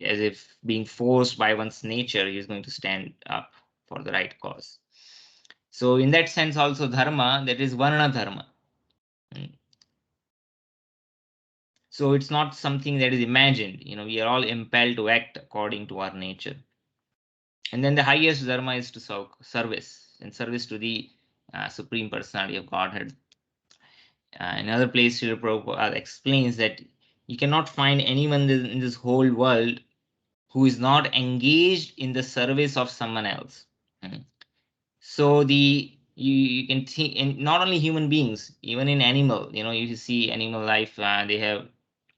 as if being forced by one's nature, he is going to stand up for the right cause. So in that sense, also dharma, that is varna dharma. So it's not something that is imagined. We are all impelled to act according to our nature. And then the highest dharma is to service, and service to the Supreme Personality of Godhead. Another place Srila Prabhupada explains that you cannot find anyone in this whole world who is not engaged in the service of someone else. So you can think, and not only human beings, even in animal, you see animal life, they have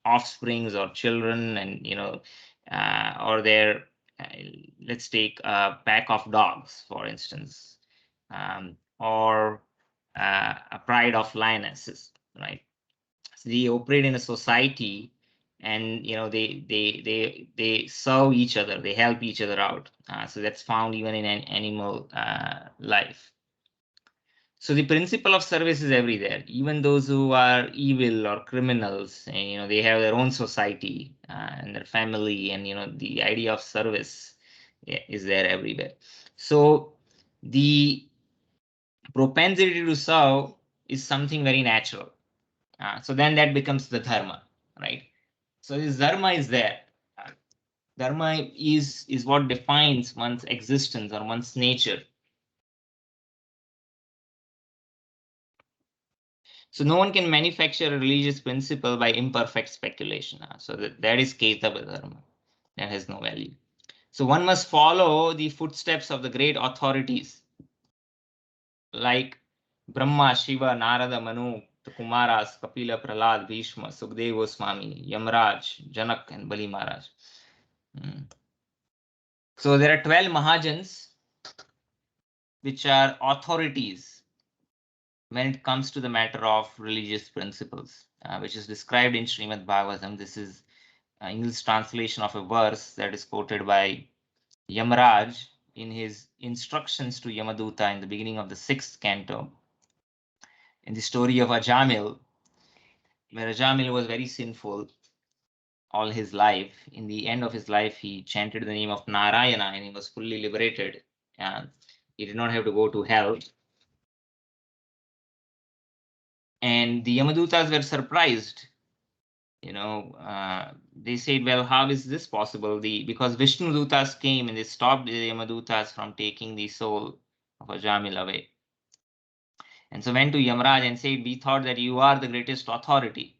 offsprings or children, and or their uh, let's take a pack of dogs, for instance, or a pride of lionesses, right? So they operate in a society, and they serve each other, they help each other out. So that's found even in an animal life. So the principle of service is everywhere. Even those who are evil or criminals, and, they have their own society and their family, and the idea of service, is there everywhere. So the propensity to serve is something very natural. So then that becomes the dharma, right? So this dharma is there. Uh, Dharma is what defines one's existence or one's nature. So no one can manufacture a religious principle by imperfect speculation. So that is Ketava Dharma. That has no value. So one must follow the footsteps of the great authorities like Brahma, Shiva, Narada, Manu, the Kumaras, Kapila, Prahlad, Bhishma, Sukdev Goswami, Yamraj, Janak, and Bali Maharaj. So there are 12 Mahajans, which are authorities when it comes to the matter of religious principles, which is described in Srimad Bhagavatam. This is English translation of a verse that is quoted by Yamraj in his instructions to Yamaduta in the beginning of the 6th canto. In the story of Ajamil, where Ajamil was very sinful all his life, in the end of his life, he chanted the name of Narayana and he was fully liberated. And he did not have to go to hell. And the Yamadutas were surprised. They said, well, how is this possible? Because Vishnu Dutas came and they stopped the Yamadutas from taking the soul of Ajamil away. And so went to Yamraj and said, we thought that you are the greatest authority.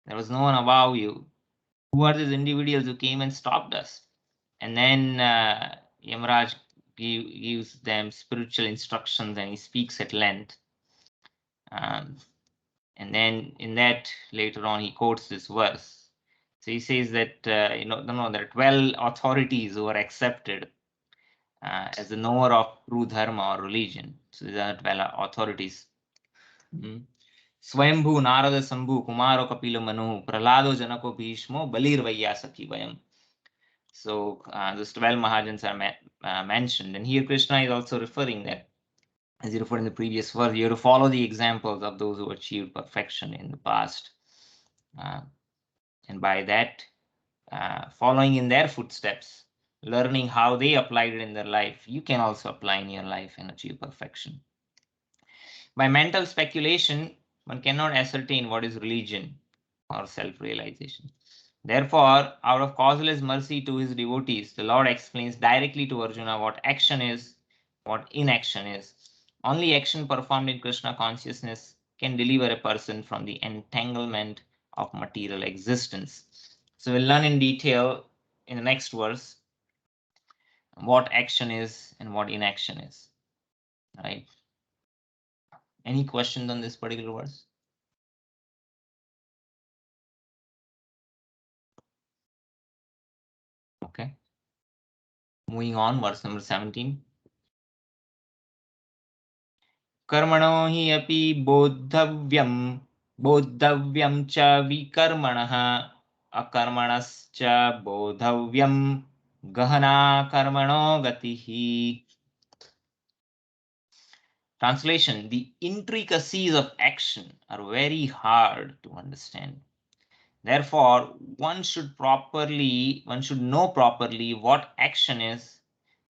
There was no one above you. Who are these individuals who came and stopped us? And then Yamraj gives them spiritual instructions and he speaks at length. And then in that, later on, he quotes this verse. So he says that, there are 12 authorities who are accepted as the knower of true dharma or religion. So these are 12 authorities. Swayambhu, Narada, Sambhu, Kumaro, Kapila, Manu, Prahlado, Janako, Bhishmo, Balir, Vaiyasaki, Vayam. So those 12 Mahajans are mentioned. And here Krishna is also referring that, as he referred in the previous verse, you have to follow the examples of those who achieved perfection in the past. And by that, following in their footsteps, learning how they applied it in their life, you can also apply in your life and achieve perfection. By mental speculation, one cannot ascertain what is religion or self-realization. Therefore, out of causeless mercy to his devotees, the Lord explains directly to Arjuna what action is, what inaction is. Only action performed in Krishna consciousness can deliver a person from the entanglement of material existence. So we'll learn in detail in the next verse what action is and what inaction is. Right? Any questions on this particular verse? Okay. Moving on, verse number 17. कर्मणो हि अपि बोद्धव्यं च विकर्मणः अकर्मणश्च बोधव्यं गहना कर्मणो गतिः. Translation: the intricacies of action are very hard to understand. Therefore, one should know properly what action is,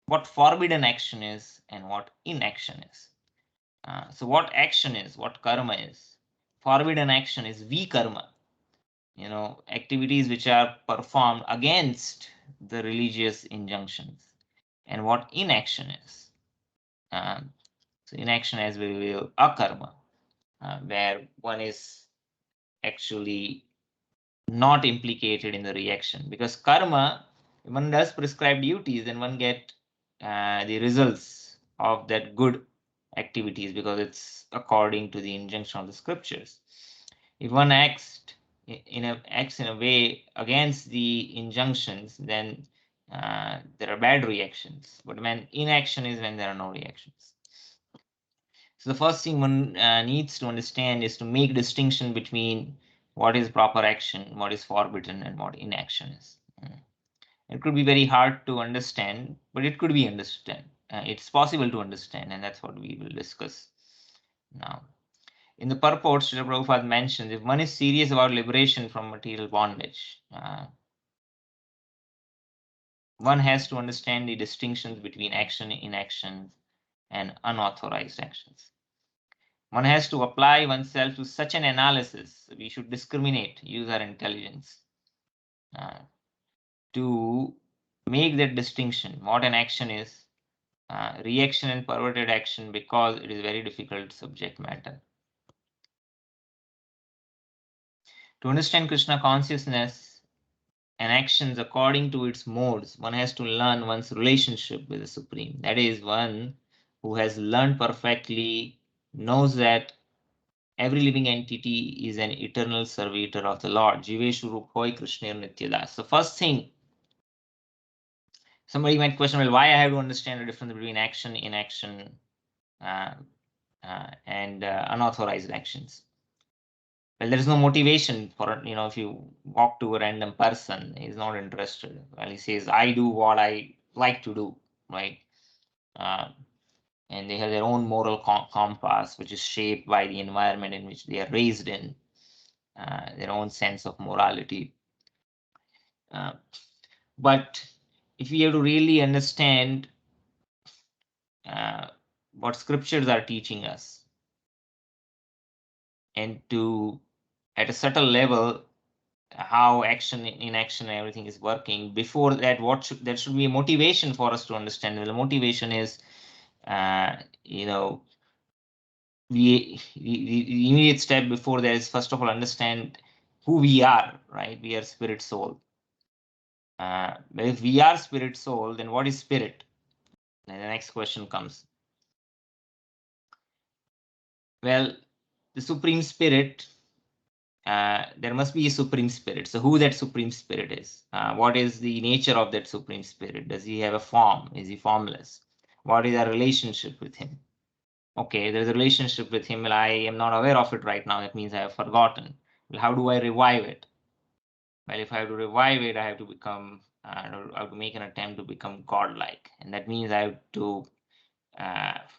what forbidden action is, and what inaction is. So what action is, what karma is? Forbidden action is vikarma, activities which are performed against the religious injunctions. And what inaction is? So inaction, as we will, akarma, where one is actually not implicated in the reaction. Because karma, one does prescribe duties, then one get the results of that good activities because it's according to the injunction of the scriptures. If one acts in a way against the injunctions, then there are bad reactions. But when inaction is when there are no reactions. So the first thing one needs to understand is to make distinction between what is proper action, what is forbidden, and what inaction is. It could be very hard to understand, but it could be understood. It's possible to understand, and that's what we will discuss now. In the purport, Srila Prabhupada mentions if one is serious about liberation from material bondage, one has to understand the distinctions between action, inaction, and unauthorized actions. One has to apply oneself to such an analysis. We should discriminate, use our intelligence to make that distinction, what an action is, reaction and perverted action, because it is very difficult subject matter. To understand Krishna consciousness and actions according to its modes, one has to learn one's relationship with the Supreme. That is, one who has learned perfectly knows that every living entity is an eternal servitor of the Lord. Jiveshu Ruphoi Krishna Nityadas. So first thing, somebody might question, well, why I have to understand the difference between action, inaction, and unauthorized actions. Well, there is no motivation for, if you walk to a random person, he's not interested. Well, he says, I do what I like to do, right? And they have their own moral compass, which is shaped by the environment in which they are raised in, their own sense of morality. But if we have to really understand what scriptures are teaching us, and to, at a subtle level, how action, inaction, and everything is working, before that, there should be a motivation for us to understand. The motivation is, the immediate step before that is, first of all, understand who we are, right? We are spirit soul. But if we are spirit soul, then what is spirit? And the next question comes. Well, the Supreme Spirit, there must be a Supreme Spirit. So who that Supreme Spirit is? What is the nature of that Supreme Spirit? Does he have a form? Is he formless? What is our relationship with him? Okay, there's a relationship with him. Well, I am not aware of it right now. That means I have forgotten. Well, how do I revive it? Well, if I have to revive it, I have to become, I have to make an attempt to become godlike. And that means I have to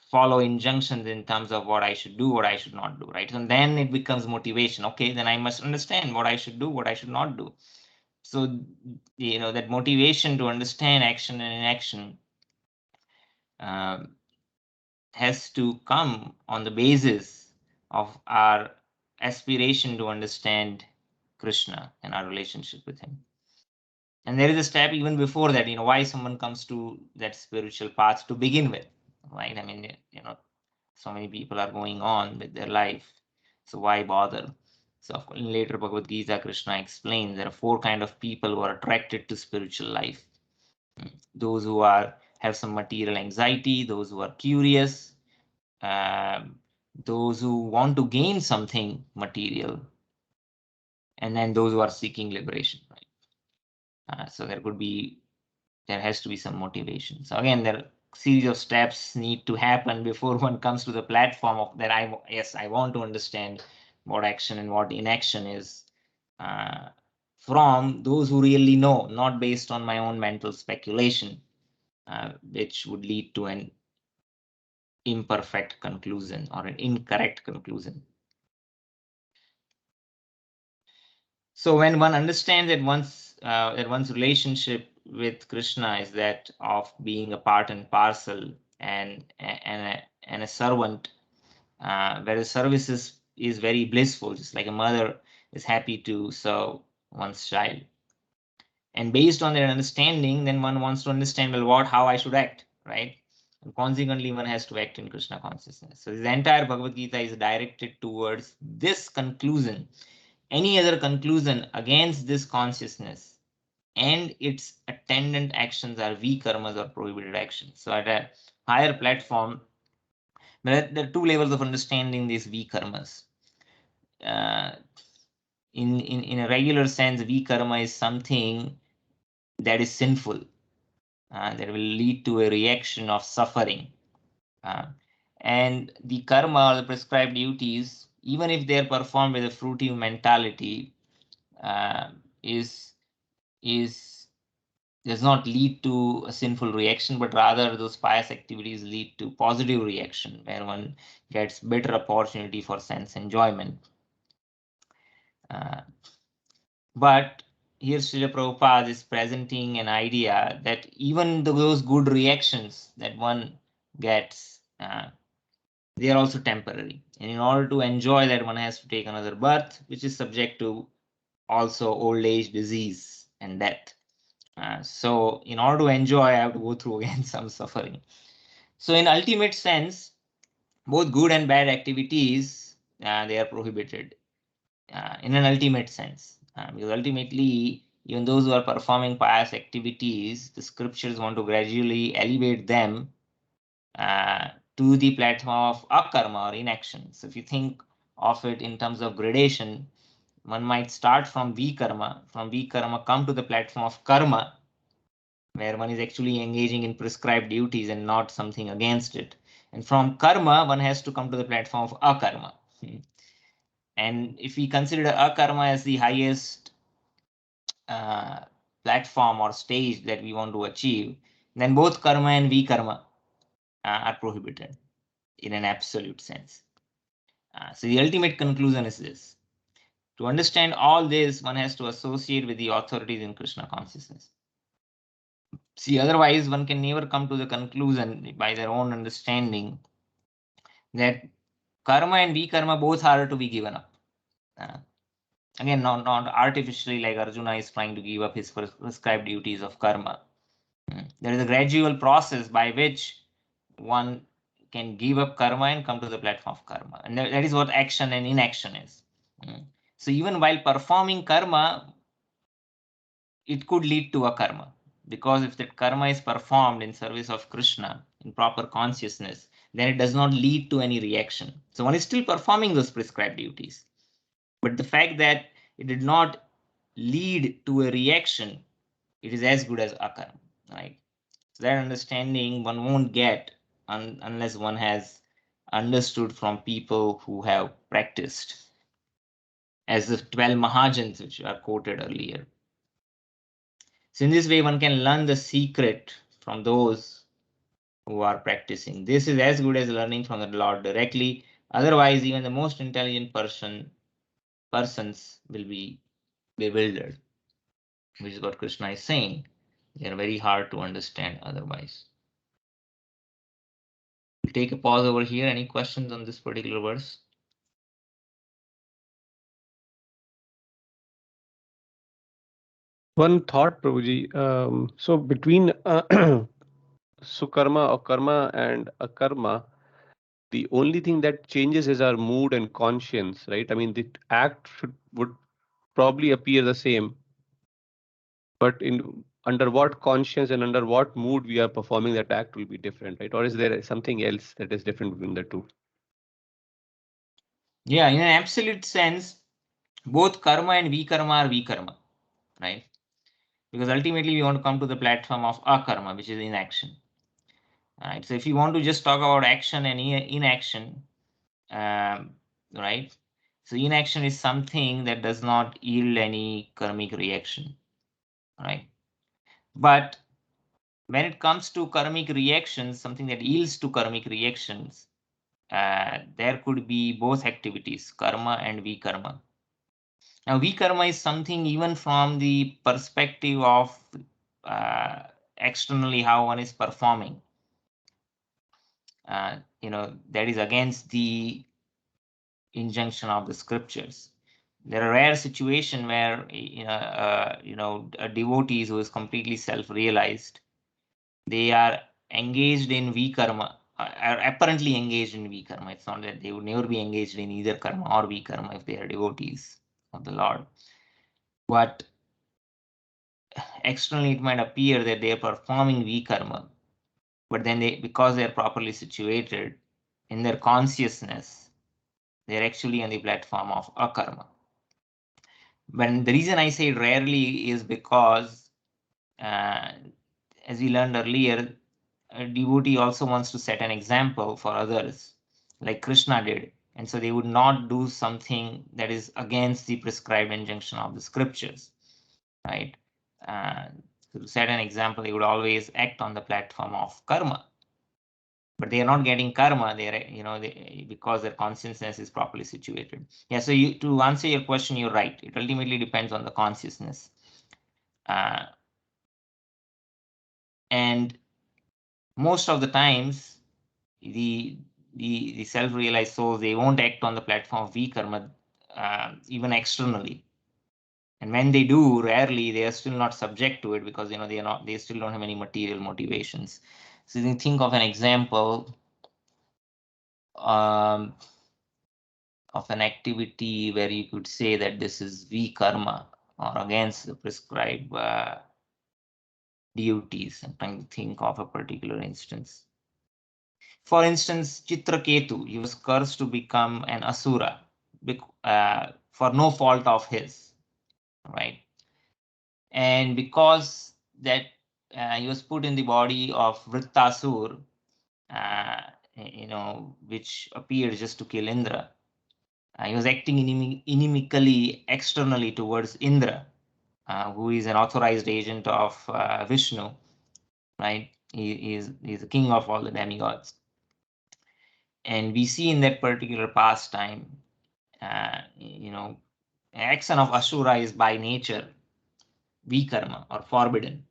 follow injunctions in terms of what I should do, what I should not do, right? And then it becomes motivation. Okay, then I must understand what I should do, what I should not do. So, that motivation to understand action and inaction has to come on the basis of our aspiration to understand Krishna and our relationship with him. And there is a step even before that, why someone comes to that spiritual path to begin with, right? I mean, so many people are going on with their life. So why bother? So of course, in later Bhagavad Gita, Krishna explains there are 4 kind of people who are attracted to spiritual life. Those who have some material anxiety, those who are curious, those who want to gain something material, and then those who are seeking liberation, right? So there has to be some motivation. So again, there are series of steps need to happen before one comes to the platform of that. I want to understand what action and what inaction is, from those who really know, not based on my own mental speculation, which would lead to an imperfect conclusion or an incorrect conclusion. So when one understands that one's relationship with Krishna is that of being a part and parcel and a servant, where the service is very blissful, just like a mother is happy to serve one's child. And based on that understanding, then one wants to understand, well, how I should act, right? And consequently, one has to act in Krishna consciousness. So the entire Bhagavad Gita is directed towards this conclusion. Any other conclusion against this consciousness and its attendant actions are vikarmas or prohibited actions. So at a higher platform, there are 2 levels of understanding these vikarmas. In a regular sense, vikarma is something that is sinful, that will lead to a reaction of suffering. And the karma or the prescribed duties, even if they are performed with a fruitive mentality, is does not lead to a sinful reaction, but rather those pious activities lead to positive reaction, where one gets better opportunity for sense enjoyment. But here Srila Prabhupada is presenting an idea that even those good reactions that one gets, they are also temporary. And in order to enjoy that, one has to take another birth, which is subject to also old age, disease, and death. So in order to enjoy, I have to go through again some suffering. So in ultimate sense, both good and bad activities, they are prohibited in an ultimate sense. Because ultimately, even those who are performing pious activities, the scriptures want to gradually elevate them to the platform of akarma or inaction. So if you think of it in terms of gradation, one might start from vikarma come to the platform of karma, where one is actually engaging in prescribed duties and not something against it. And from karma, one has to come to the platform of akarma. And if we consider akarma as the highest platform or stage that we want to achieve, then both karma and vikarma are prohibited in an absolute sense. So the ultimate conclusion is this. To understand all this, one has to associate with the authorities in Krishna consciousness. See, otherwise one can never come to the conclusion by their own understanding that karma and vikarma both are to be given up. Again, not artificially, like Arjuna is trying to give up his prescribed duties of karma. There is a gradual process by which one can give up karma and come to the platform of karma. And that is what action and inaction is. So even while performing karma, it could lead to a karma. Because if that karma is performed in service of Krishna, in proper consciousness, then it does not lead to any reaction. So one is still performing those prescribed duties. But the fact that it did not lead to a reaction, it is as good as akarma, right? So that understanding one won't get unless one has understood from people who have practiced, as the 12 Mahajans which are quoted earlier. So in this way, one can learn the secret from those who are practicing. This is as good as learning from the Lord directly. Otherwise, even the most intelligent persons will be bewildered, which is what Krishna is saying. They are very hard to understand otherwise. We'll take a pause over here. Any questions on this particular verse? One thought, Prabhuji. So between sukarma or karma and akarma, the only thing that changes is our mood and conscience, right? I mean, the act would probably appear the same, but in under what conscience and under what mood we are performing that act will be different, right? Or is there something else that is different between the two? Yeah, in an absolute sense, both karma and vikarma are vikarma, right? Because ultimately we want to come to the platform of akarma, which is inaction. Right. So if you want to just talk about action and inaction, right? So inaction is something that does not yield any karmic reaction, right? But when it comes to karmic reactions, something that yields to karmic reactions, there could be both activities, karma and vikarma. Now, vikarma is something even from the perspective of externally how one is performing. That is against the injunction of the scriptures. There are rare situations where a devotee who is completely self-realized, they are engaged in vikarma, are apparently engaged in vikarma. It's not that they would never be engaged in either karma or vikarma if they are devotees of the Lord. But externally, it might appear that they are performing vikarma, but then because they are properly situated in their consciousness, they are actually on the platform of akarma. When the reason I say rarely is because, as we learned earlier, a devotee also wants to set an example for others, like Krishna did. And so they would not do something that is against the prescribed injunction of the scriptures, right? To set an example, they would always act on the platform of karma. But they are not getting karma. They are, because their consciousness is properly situated. Yeah. So to answer your question, you're right. It ultimately depends on the consciousness. And most of the times, the self-realized souls, they won't act on the platform of vikarma, even externally. And when they do, rarely, they are still not subject to it because they still don't have any material motivations. So you think of an example of an activity where you could say that this is vikarma or against the prescribed duties. I'm trying to think of a particular instance. For instance, Chitraketu, he was cursed to become an asura for no fault of his, right? And because that he was put in the body of Vrittasur, which appeared just to kill Indra. He was acting inimically externally towards Indra, who is an authorized agent of Vishnu, right? He's the king of all the demigods. And we see in that particular pastime, action of Asura is by nature vikarma or forbidden.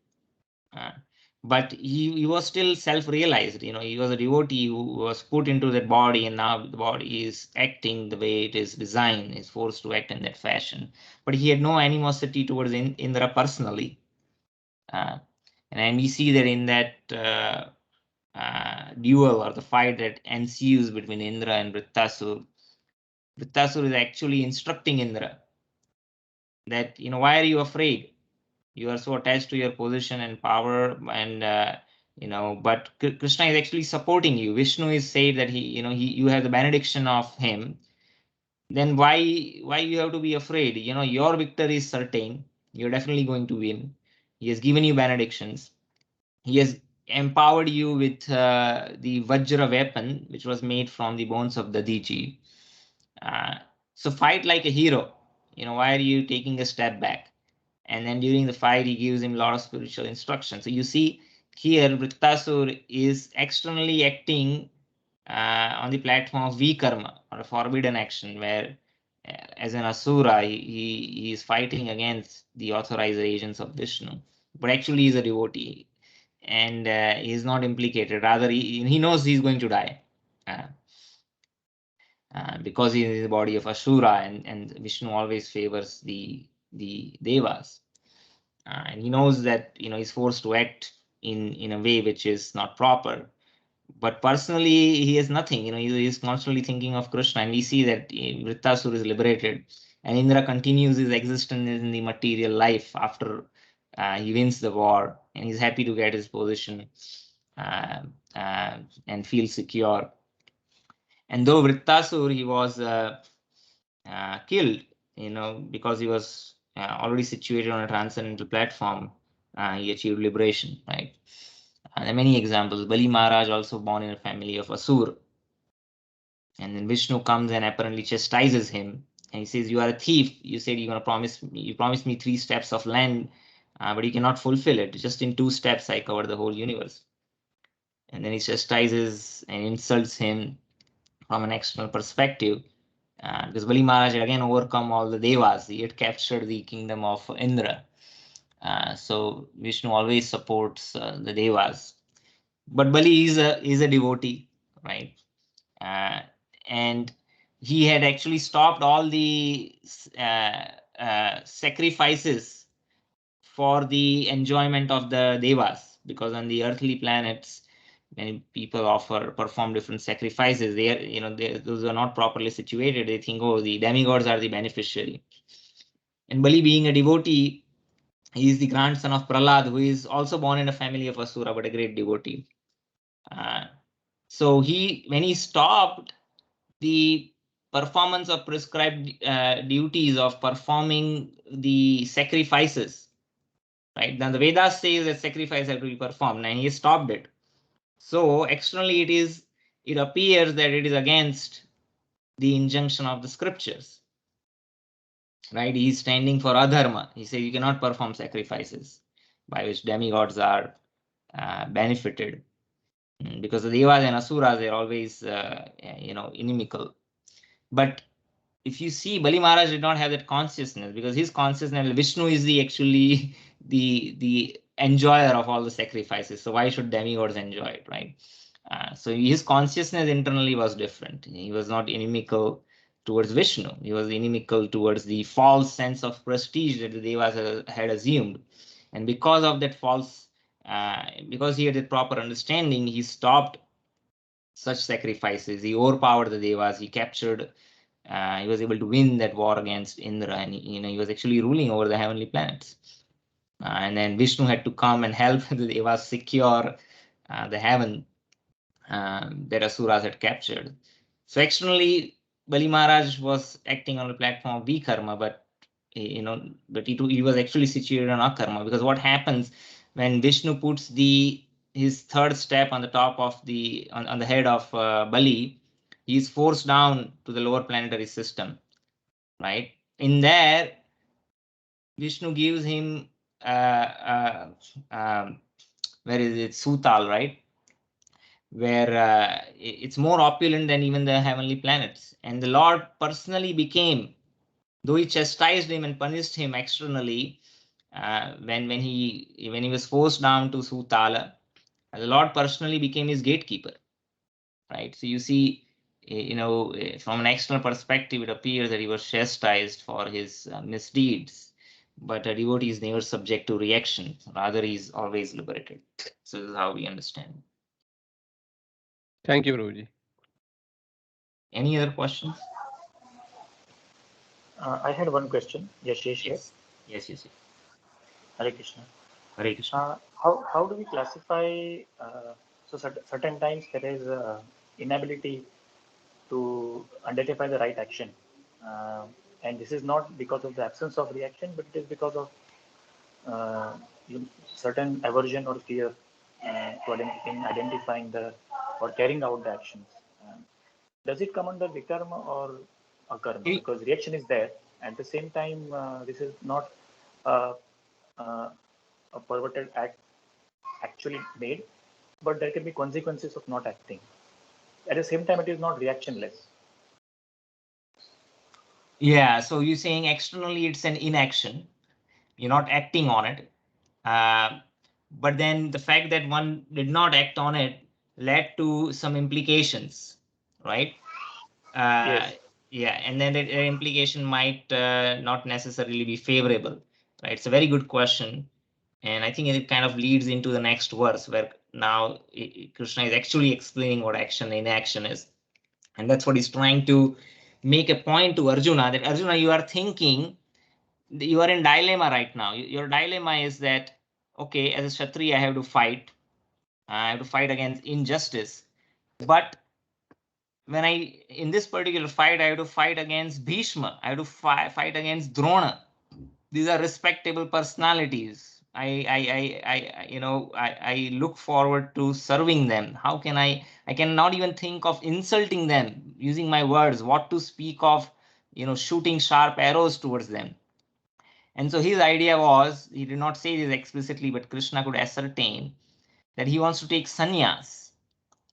But he was still self-realized. He was a devotee who was put into that body, and now the body is acting the way it is designed, is forced to act in that fashion. But he had no animosity towards Indra personally. And we see that in that duel or the fight that ensues between Indra and Vrittasur, Vrittasur is actually instructing Indra that, why are you afraid? You are so attached to your position and power, and but Krishna is actually supporting you. Vishnu is said that you have the benediction of him. Then why you have to be afraid? Your victory is certain. You're definitely going to win. He has given you benedictions. He has empowered you with the Vajra weapon, which was made from the bones of Dadiji. So fight like a hero. Why are you taking a step back? And then during the fight, he gives him a lot of spiritual instruction. So you see, here Vrittasur is externally acting on the platform of vikarma, or a forbidden action, where as an asura he is fighting against the authorized agents of Vishnu, but actually he is a devotee, and he is not implicated. Rather, he knows he is going to die. Because he is in the body of Asura, and Vishnu always favors the devas, and he knows that he's forced to act in a way which is not proper. But personally, he has nothing. He is constantly thinking of Krishna, and we see that Vrittasur is liberated, and Indra continues his existence in the material life after he wins the war, and he's happy to get his position and feel secure. And though Vrittasur, he was killed, because he was already situated on a transcendental platform, he achieved liberation, right? There are many examples. Bali Maharaj, also born in a family of Asur, and then Vishnu comes and apparently chastises him, and he says, "You are a thief. You said you promised me 3 steps of land, but you cannot fulfill it. Just in 2 steps, I covered the whole universe." And then he chastises and insults him from an external perspective. Because Bali Maharaj had again overcome all the devas, he had captured the kingdom of Indra. So Vishnu always supports the devas, but Bali is a devotee, right? And he had actually stopped all the sacrifices for the enjoyment of the devas, because on the earthly planets, when people perform different sacrifices, those are not properly situated. They think, oh, the demigods are the beneficiary. And Bali, being a devotee, he is the grandson of Prahlad, who is also born in a family of Asura, but a great devotee. So when he stopped the performance of prescribed duties of performing the sacrifices, right? Now the Vedas says that sacrifice have to be performed, and he stopped it. So externally, it appears that it is against the injunction of the scriptures, right? He is standing for adharma. He says you cannot perform sacrifices by which demigods are benefited, because the devas and asuras are always inimical. But if you see, Bali Maharaj did not have that consciousness, because his consciousness, Vishnu is actually the enjoyer of all the sacrifices. So why should demigods enjoy it, right? So his consciousness internally was different. He was not inimical towards Vishnu. He was inimical towards the false sense of prestige that the devas had assumed. And because of that because he had a proper understanding, he stopped such sacrifices. He overpowered the devas. He captured. He was able to win that war against Indra, and he was actually ruling over the heavenly planets. And then Vishnu had to come and help the devas secure the heaven that Asuras had captured. So externally, Bali Maharaj was acting on the platform of Vikarma, but he was actually situated on Akarma, because what happens when Vishnu puts his third step on the top of on the head of Bali, he is forced down to the lower planetary system, right? In there, Vishnu gives him where is it, Sutal, right? Where it's more opulent than even the heavenly planets. And the Lord personally became, though he chastised him and punished him externally, when he was forced down to Sutala, the Lord personally became his gatekeeper, right? So you see, from an external perspective, it appears that he was chastised for his misdeeds, but a devotee is never subject to reaction. Rather, he's always liberated. So this is how we understand. Thank you, Prabhuji. Any other questions? I had one question. Yashish here. Yes. Hare Krishna. Hare Krishna. How do we classify? So certain times there is inability to identify the right action, and this is not because of the absence of reaction, but it is because of certain aversion or fear in identifying or carrying out the actions. Does it come under vikarma or akarma? Because reaction is there. At the same time, this is not a perverted act actually made, but there can be consequences of not acting. At the same time, it is not reactionless. Yeah, so you're saying externally it's an inaction, you're not acting on it. But then the fact that one did not act on it led to some implications, right? Yes. Yeah, and then that implication might not necessarily be favorable, right? It's a very good question. And I think it kind of leads into the next verse where now Krishna is actually explaining what action and inaction is. And that's what he's trying to make a point to Arjuna, that Arjuna, you are thinking, you are in dilemma right now. Your dilemma is that, okay, as a Kshatriya, I have to fight. I have to fight against injustice. But when in this particular fight, I have to fight against Bhishma. I have to fight against Drona. These are respectable personalities. I look forward to serving them. How can I cannot even think of insulting them using my words, what to speak of, shooting sharp arrows towards them. And so his idea was, he did not say this explicitly, but Krishna could ascertain that he wants to take sannyas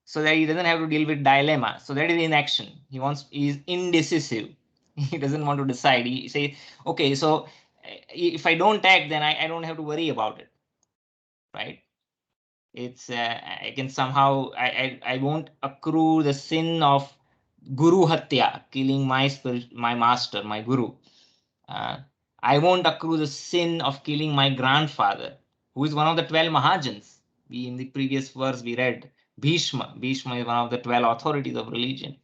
so that he doesn't have to deal with dilemma. So that is inaction. He is indecisive. He doesn't want to decide. He say, okay, so if I don't act, then I don't have to worry about it, right? It's I can somehow I won't accrue the sin of guru hatya, killing my master, my guru. I won't accrue the sin of killing my grandfather, who is one of the 12 Mahajans. In the previous verse we read Bhishma. Bhishma is one of the 12 authorities of religion.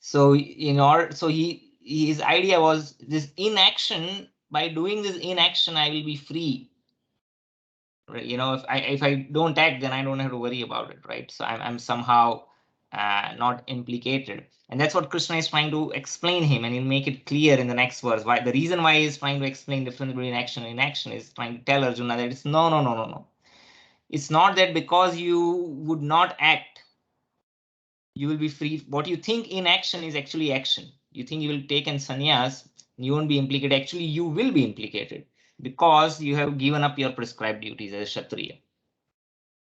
So his idea was this inaction. By doing this inaction, I will be free. Right? If I don't act, then I don't have to worry about it, right? So I'm somehow not implicated. And that's what Krishna is trying to explain him, and he'll make it clear in the next verse. Why the reason why he's trying to explain the difference between action and inaction is trying to tell Arjuna that it's no. It's not that because you would not act, you will be free. What you think inaction is actually action. You think you will take an sannyas, you won't be implicated. Actually, you will be implicated because you have given up your prescribed duties as a Kshatriya.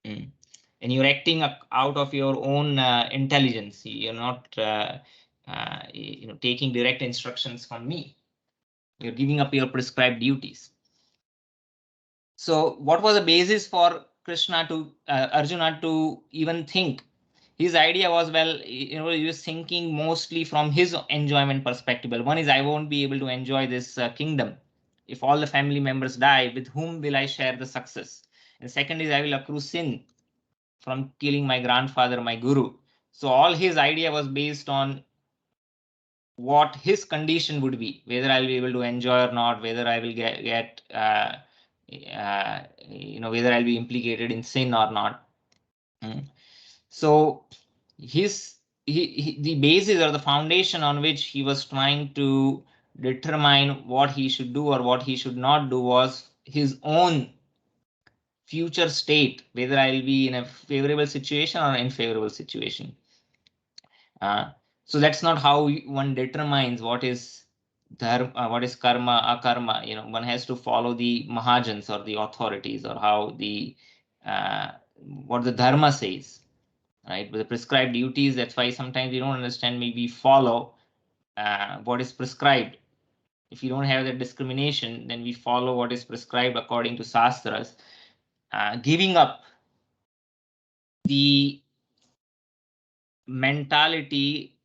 And you're acting out of your own intelligence. You're not taking direct instructions from me. You're giving up your prescribed duties. So what was the basis for Arjuna to even think? His idea was, well, he was thinking mostly from his enjoyment perspective. One is, I won't be able to enjoy this kingdom if all the family members die. With whom will I share the success? And second is, I will accrue sin from killing my grandfather, my guru. So all his idea was based on what his condition would be, whether I'll be able to enjoy or not, whether I will get whether I'll be implicated in sin or not. So the basis or the foundation on which he was trying to determine what he should do or what he should not do was his own future state, whether I'll be in a favorable situation or unfavorable situation. So that's not how one determines what is dharma, what is karma, akarma. One has to follow the mahajans or the authorities, or how what the dharma says, right? With the prescribed duties, that's why sometimes we don't understand. Maybe follow what is prescribed. If you don't have that discrimination, then we follow what is prescribed according to shastras, giving up the mentality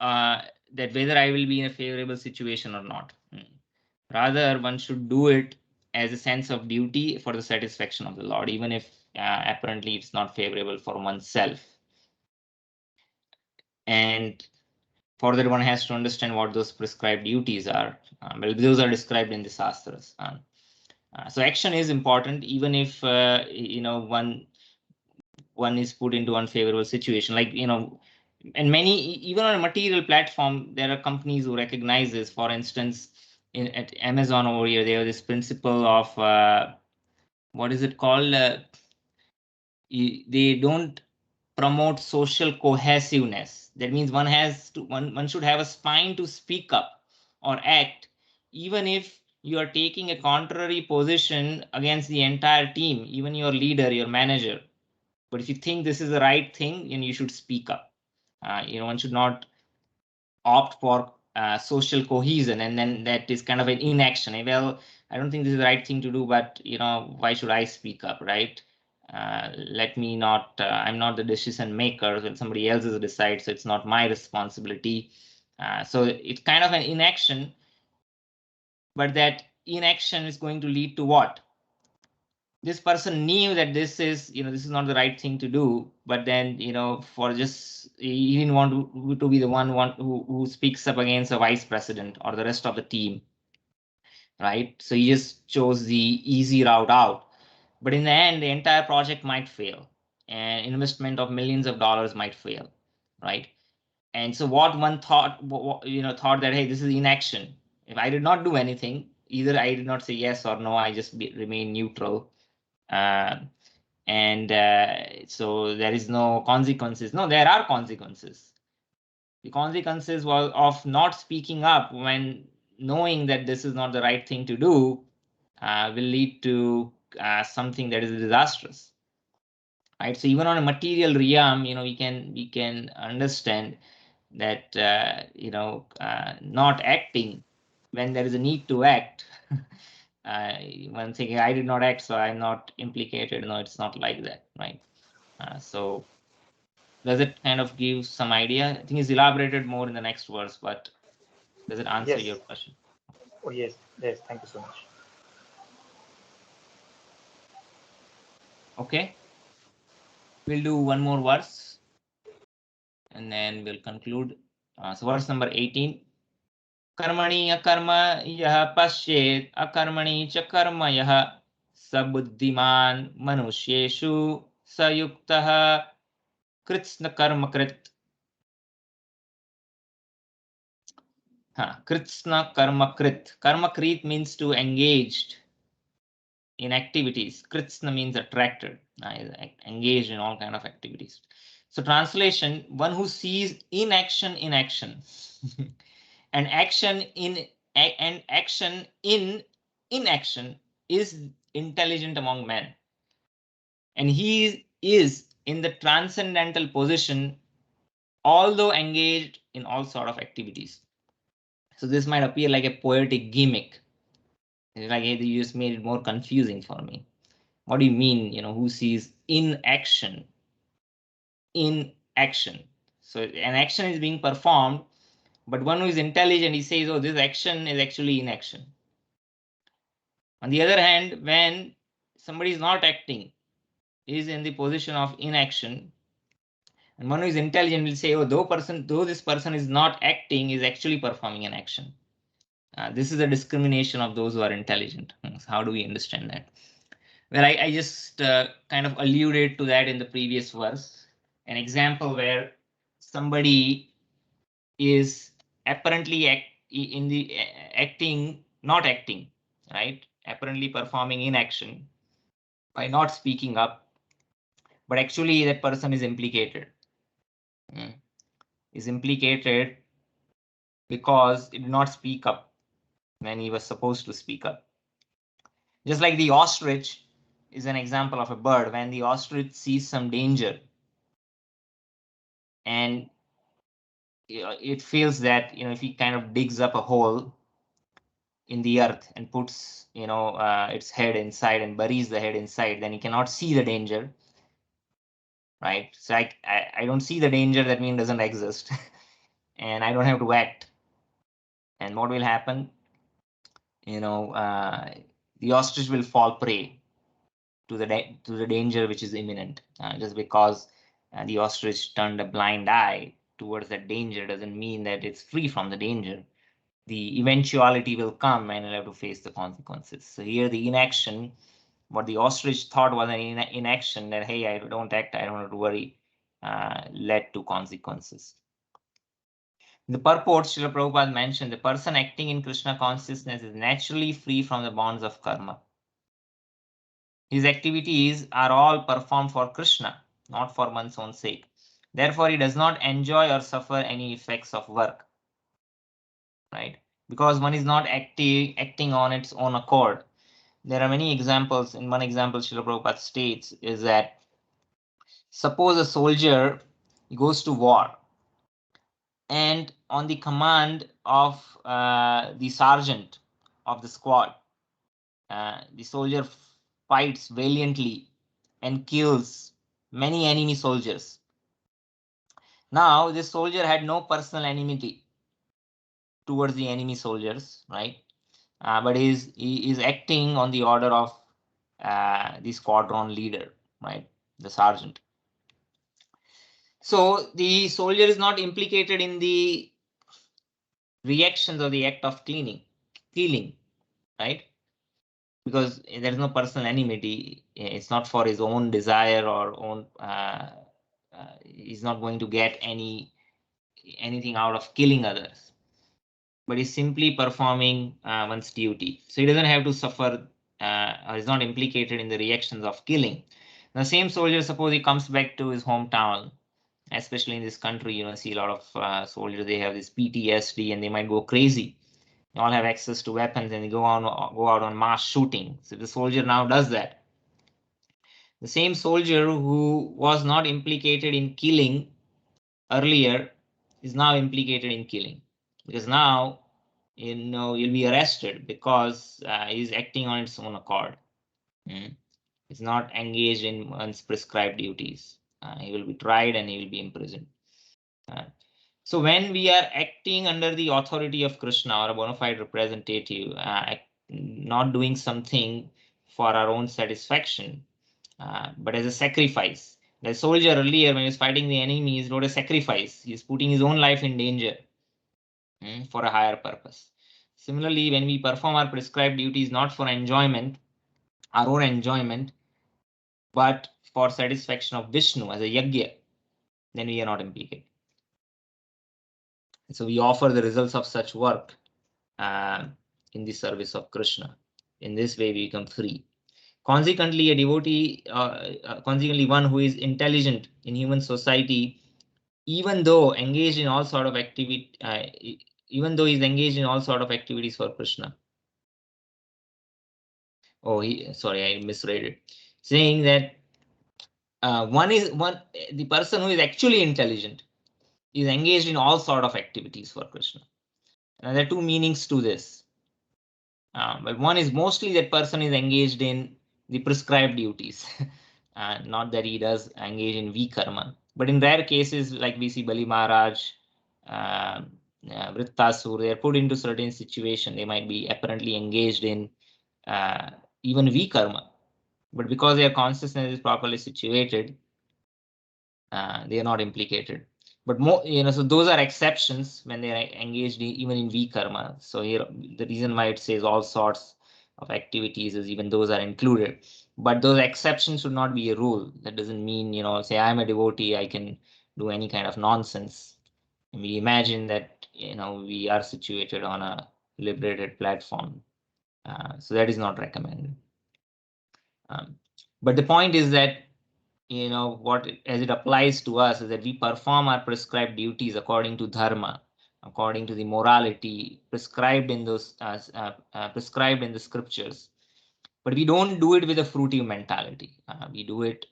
that whether I will be in a favorable situation or not. Rather, one should do it as a sense of duty for the satisfaction of the Lord, even if apparently it's not favorable for oneself. And for that, one has to understand what those prescribed duties are. Well, those are described in the Shastras. So action is important, even if one is put into unfavorable situation. Like, and many, even on a material platform, there are companies who recognize this. For instance, at Amazon over here, they have this principle of what is it called? They don't promote social cohesiveness. That means one should have a spine to speak up or act, even if you are taking a contrary position against the entire team, even your leader, your manager. But if you think this is the right thing, then you should speak up. One should not opt for social cohesion, and then that is kind of an inaction. Well, I don't think this is the right thing to do, but why should I speak up, right? Let me not. I'm not the decision maker. So somebody else will decide, so it's not my responsibility. So it's kind of an inaction, but that inaction is going to lead to what? This person knew that this is not the right thing to do, but then for just he didn't want to be the one who speaks up against the vice president or the rest of the team, right? So he just chose the easy route out, but in the end the entire project might fail, and investment of millions of dollars might fail, right? And so what one thought that, hey, this is inaction. If I did not do anything, either I did not say yes or no, I just remain neutral, and so there is no consequences. No, there are consequences. The consequences of not speaking up when knowing that this is not the right thing to do will lead to something that is disastrous, right? So even on a material realm, we can understand that not acting when there is a need to act. One thing, I did not act, so I'm not implicated. No, it's not like that, right? So does it kind of give some idea? I think it's elaborated more in the next verse, but does it answer Yes. your question? Oh, yes. Yes. Thank you so much. Okay. We'll do one more verse and then we'll conclude. So verse number 18. कर्मणि अकर्म यः पश्येत् अकर्मणि च कर्म यः स बुद्धिमान् मनुष्येषु स युक्तः कृत्स्न कर्मकृत्. Kritsna karmakrit. Karmakrit means to engaged in activities. Kritsna means attracted, engaged in all kind of activities. So translation, one who sees inaction in action and action in inaction is intelligent among men. And he is in the transcendental position, although engaged in all sort of activities. So this might appear like a poetic gimmick. It's like, hey, you just made it more confusing for me. What do you mean, who sees inaction? Inaction. So an action is being performed, but one who is intelligent, he says, oh, this action is actually inaction. On the other hand, when somebody is not acting, is in the position of inaction, and one who is intelligent will say, oh, though this person is not acting, is actually performing an action. This is a discrimination of those who are intelligent. So how do we understand that? Well, I just kind of alluded to that in the previous verse. An example where somebody is apparently not acting, right? Apparently performing inaction by not speaking up, but actually that person is implicated. Is implicated because he did not speak up when he was supposed to speak up. Just like the ostrich is an example of a bird. When the ostrich sees some danger and it feels that if he kind of digs up a hole in the earth and puts its head inside and buries the head inside, then he cannot see the danger, right? So I don't see the danger, that means doesn't exist. And I don't have to act. And what will happen? The ostrich will fall prey to the danger which is imminent. Just because the ostrich turned a blind eye towards that danger doesn't mean that it's free from the danger. The eventuality will come and you'll have to face the consequences. So here the inaction, what the ostrich thought was an inaction, that hey, I don't act, I don't have to worry, led to consequences. In the purport, Srila Prabhupada mentioned the person acting in Krishna consciousness is naturally free from the bonds of karma. His activities are all performed for Krishna, not for one's own sake. Therefore, he does not enjoy or suffer any effects of work. Right? because one is not acting on its own accord. There are many examples. In one example, Srila Prabhupada states is that suppose a soldier goes to war, and on the command of the sergeant of the squad, the soldier fights valiantly and kills many enemy soldiers. Now, this soldier had no personal enmity towards the enemy soldiers, right? But he is acting on the order of the squadron leader, right? The sergeant. So the soldier is not implicated in the reactions or the act of killing, right? Because there is no personal enmity. It's not for his own desire or own. He's not going to get anything out of killing others, but he's simply performing one's duty. So he doesn't have to suffer or is not implicated in the reactions of killing. The same soldier, suppose he comes back to his hometown, especially in this country, see a lot of soldiers, they have this PTSD and they might go crazy. They all have access to weapons and they go out on mass shooting. So the soldier now does that. The same soldier who was not implicated in killing earlier is now implicated in killing, because now you'll be arrested because he's acting on its own accord. He's not engaged in one's prescribed duties. He will be tried and he will be imprisoned. So when we are acting under the authority of Krishna or a bona fide representative, not doing something for our own satisfaction, but as a sacrifice. The soldier earlier, when he was fighting the enemy, is not a sacrifice. He is putting his own life in danger for a higher purpose. Similarly, when we perform our prescribed duties not for enjoyment, our own enjoyment, but for satisfaction of Vishnu as a yajna, then we are not implicated. So we offer the results of such work in the service of Krishna. In this way, we become free. Consequently, a devotee, consequently, one who is intelligent in human society, even though engaged in all sort of activity, even though he's engaged in all sort of activities for Krishna. Oh, sorry, I misread it. Saying that the person who is actually intelligent is engaged in all sort of activities for Krishna. And there are two meanings to this. But one is mostly that person is engaged in the prescribed duties, not that he does engage in vikarma. But in rare cases, like we see Bali Maharaj, Vrittasur, they are put into certain situation. They might be apparently engaged in even vikarma, but because their consciousness is properly situated, they are not implicated. But more, so those are exceptions when they are engaged even in vikarma. So here, the reason why it says all sorts of activities is even those are included. But those exceptions should not be a rule. That doesn't mean, say I'm a devotee, I can do any kind of nonsense. And we imagine that, we are situated on a liberated platform. So that is not recommended. But the point is that what as it applies to us is that we perform our prescribed duties according to dharma, according to the morality prescribed in those prescribed in the scriptures, but we don't do it with a fruitive mentality. We do it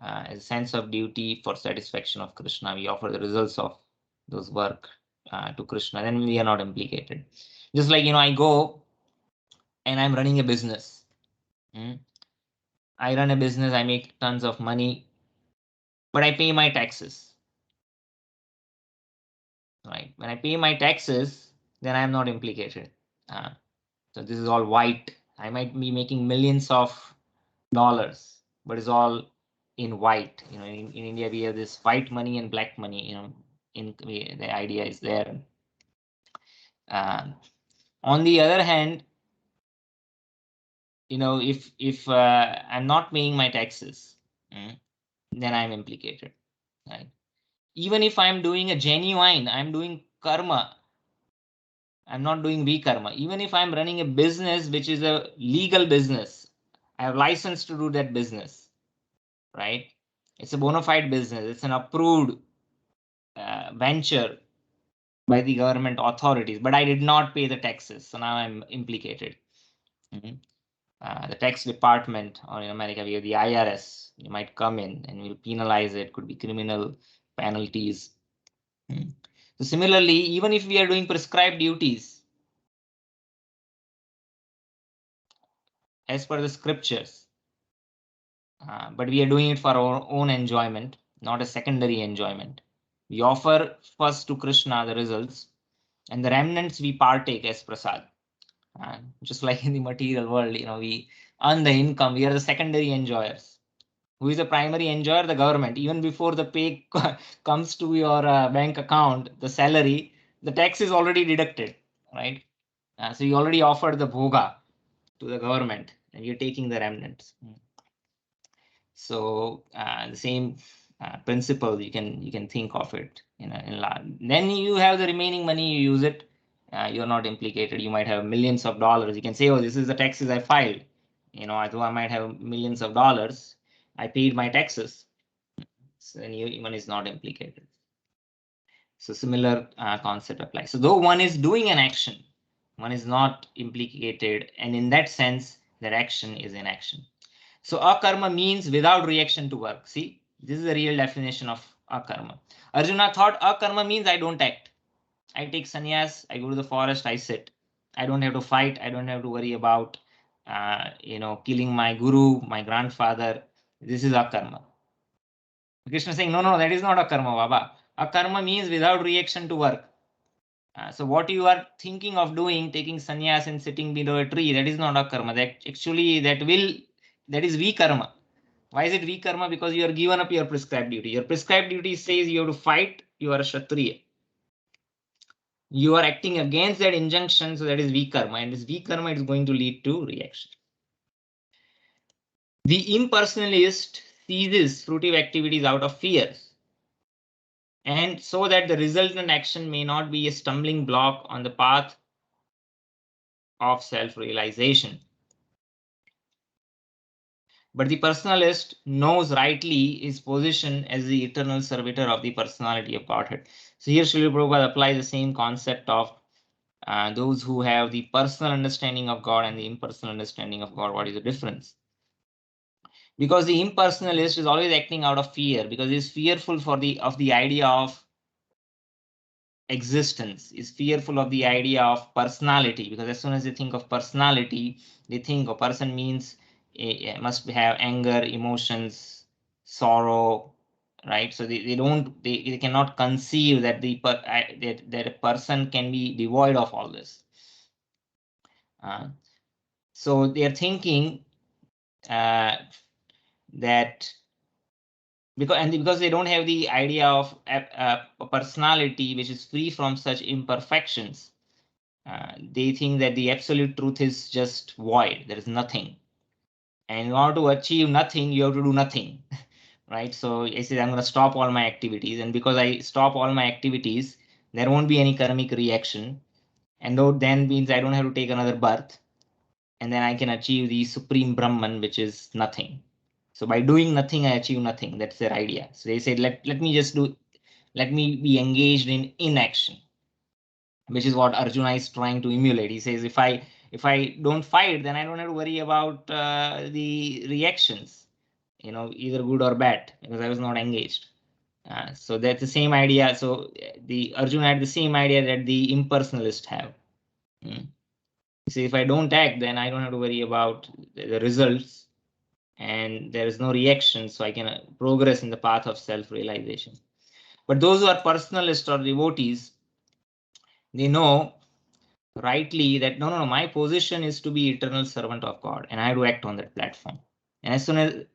as a sense of duty for satisfaction of Krishna. We offer the results of those work to Krishna, then we are not implicated. Just like I go and I'm running a business. I run a business, I make tons of money, but I pay my taxes. Right? When I pay my taxes, then I'm not implicated. So this is all white. I might be making millions of dollars, but it's all in white. In India, we have this white money and black money. The idea is there. On the other hand, if I'm not paying my taxes, then I'm implicated. Right? Even if I'm doing a genuine, I'm doing karma. I'm not doing vikarma. Even if I'm running a business which is a legal business, I have license to do that business, right? It's a bona fide business. It's an approved venture. by the government authorities, but I did not pay the taxes, so now I'm implicated. The tax department, or in America we have the IRS, you might come in and will penalize it, could be criminal penalties. So similarly, even if we are doing prescribed duties as per the scriptures, but we are doing it for our own enjoyment, not a secondary enjoyment. We offer first to Krishna the results, and the remnants we partake as prasad. Just like in the material world, we earn the income, we are the secondary enjoyers. Who is the primary enjoyer? The government. Even before the pay comes to your bank account, the salary, the tax is already deducted, right? So you already offered the bhoga to the government, and you're taking the remnants. So the same principle, you can think of it then you have the remaining money, you use it. You're not implicated. You might have millions of dollars. You can say, oh, this is the taxes I filed. Although I might have millions of dollars, I paid my taxes. So then one is not implicated. So similar concept applies. So though one is doing an action, one is not implicated, and in that sense, that action is inaction. So akarma means without reaction to work. See, this is the real definition of akarma. Arjuna thought akarma means I don't act. I take sannyas, I go to the forest, I sit. I don't have to fight. I don't have to worry about, killing my guru, my grandfather. This is akarma. Krishna is saying, no, that is not akarma, Baba. Akarma means without reaction to work. So what you are thinking of doing, taking sannyas and sitting below a tree, that is not akarma. That is vikarma. Why is it vikarma? Because you are given up your prescribed duty. Your prescribed duty says you have to fight. You are a kshatriya. You are acting against that injunction, so that is vikarma, and this vikarma is going to lead to reaction. The impersonalist ceases fruitive activities out of fear, and so that the resultant action may not be a stumbling block on the path of self-realization. But the personalist knows rightly his position as the eternal servitor of the personality of Godhead. So here Srila Prabhupada applies the same concept of those who have the personal understanding of God and the impersonal understanding of God. What is the difference? Because the impersonalist is always acting out of fear, because he's fearful of the idea of existence, is fearful of the idea of personality, because as soon as they think of personality, they think a person means must have anger, emotions, sorrow, right? So they cannot conceive that that a person can be devoid of all this. So they are thinking that because they don't have the idea of a personality which is free from such imperfections, they think that the absolute truth is just void. There is nothing, and in order to achieve nothing, you have to do nothing, right? So I say I'm going to stop all my activities, and because I stop all my activities, there won't be any karmic reaction, and though then means I don't have to take another birth, and then I can achieve the supreme Brahman, which is nothing. So by doing nothing, I achieve nothing. That's their idea. So they say, let me be engaged in inaction, which is what Arjuna is trying to emulate. He says, if I don't fight, then I don't have to worry about the reactions, either good or bad, because I was not engaged. So that's the same idea. So the Arjuna had the same idea that the impersonalists have. See, if I don't act, then I don't have to worry about the results, and there is no reaction, so I can progress in the path of self-realization. But those who are personalists or devotees, they know rightly that no, my position is to be eternal servant of God, and I have to act on that platform. And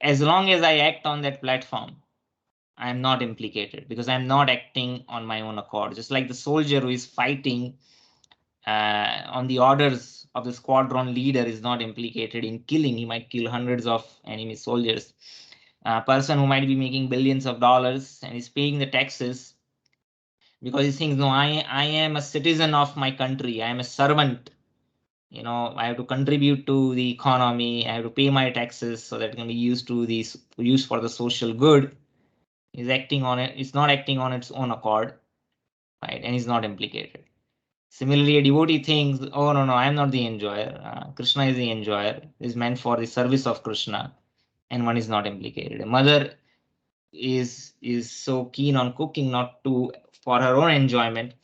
as long as I act on that platform, I am not implicated, because I'm not acting on my own accord. Just like the soldier who is fighting on the orders of the squadron leader is not implicated in killing. He might kill hundreds of enemy soldiers. A person who might be making billions of dollars and is paying the taxes because he thinks, no, I am a citizen of my country. I am a servant. I have to contribute to the economy. I have to pay my taxes so that it can be used for the social good. Is acting on it. It's not acting on its own accord. right? And is not implicated. Similarly, a devotee thinks, oh, no, I am not the enjoyer. Krishna is the enjoyer. It is meant for the service of Krishna, and one is not implicated. A mother is so keen on cooking, not to for her own enjoyment,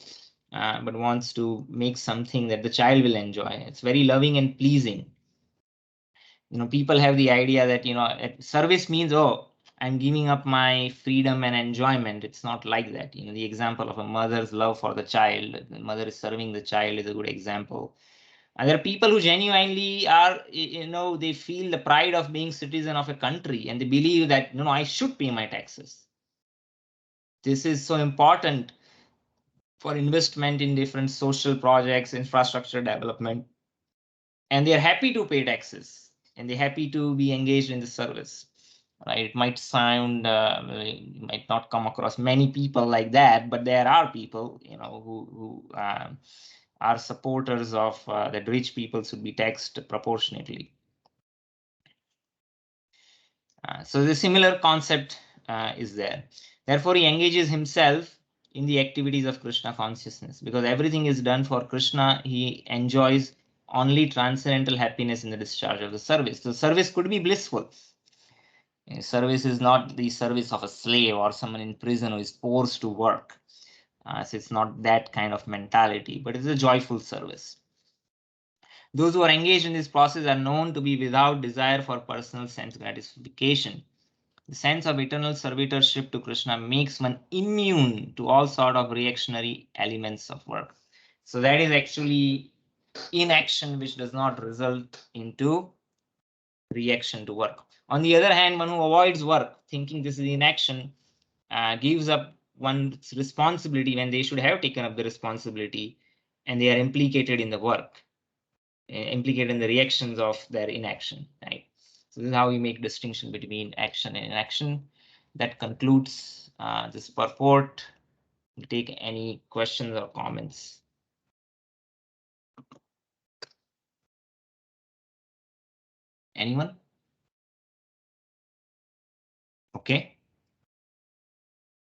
but wants to make something that the child will enjoy. It's very loving and pleasing. People have the idea that service means, oh, I'm giving up my freedom and enjoyment. It's not like that. The example of a mother's love for the child, the mother is serving the child, is a good example. And there are people who genuinely are, they feel the pride of being citizen of a country, and they believe that, no, I should pay my taxes. This is so important for investment in different social projects, infrastructure development, and they are happy to pay taxes, and they're happy to be engaged in the service. Right? It might sound, you might not come across many people like that, but there are people, who are supporters of that rich people should be taxed proportionately. So the similar concept is there. Therefore, he engages himself in the activities of Krishna consciousness, because everything is done for Krishna. He enjoys only transcendental happiness in the discharge of the service. So service could be blissful. Service is not the service of a slave or someone in prison who is forced to work. So it's not that kind of mentality, but it's a joyful service. Those who are engaged in this process are known to be without desire for personal sense gratification. The sense of eternal servitorship to Krishna makes one immune to all sort of reactionary elements of work. So that is actually inaction, which does not result into reaction to work. On the other hand, one who avoids work, thinking this is inaction, gives up one's responsibility when they should have taken up the responsibility, and they are implicated in the work, implicated in the reactions of their inaction, right? So this is how we make distinction between action and inaction. That concludes this purport. We'll take any questions or comments. Anyone? Okay.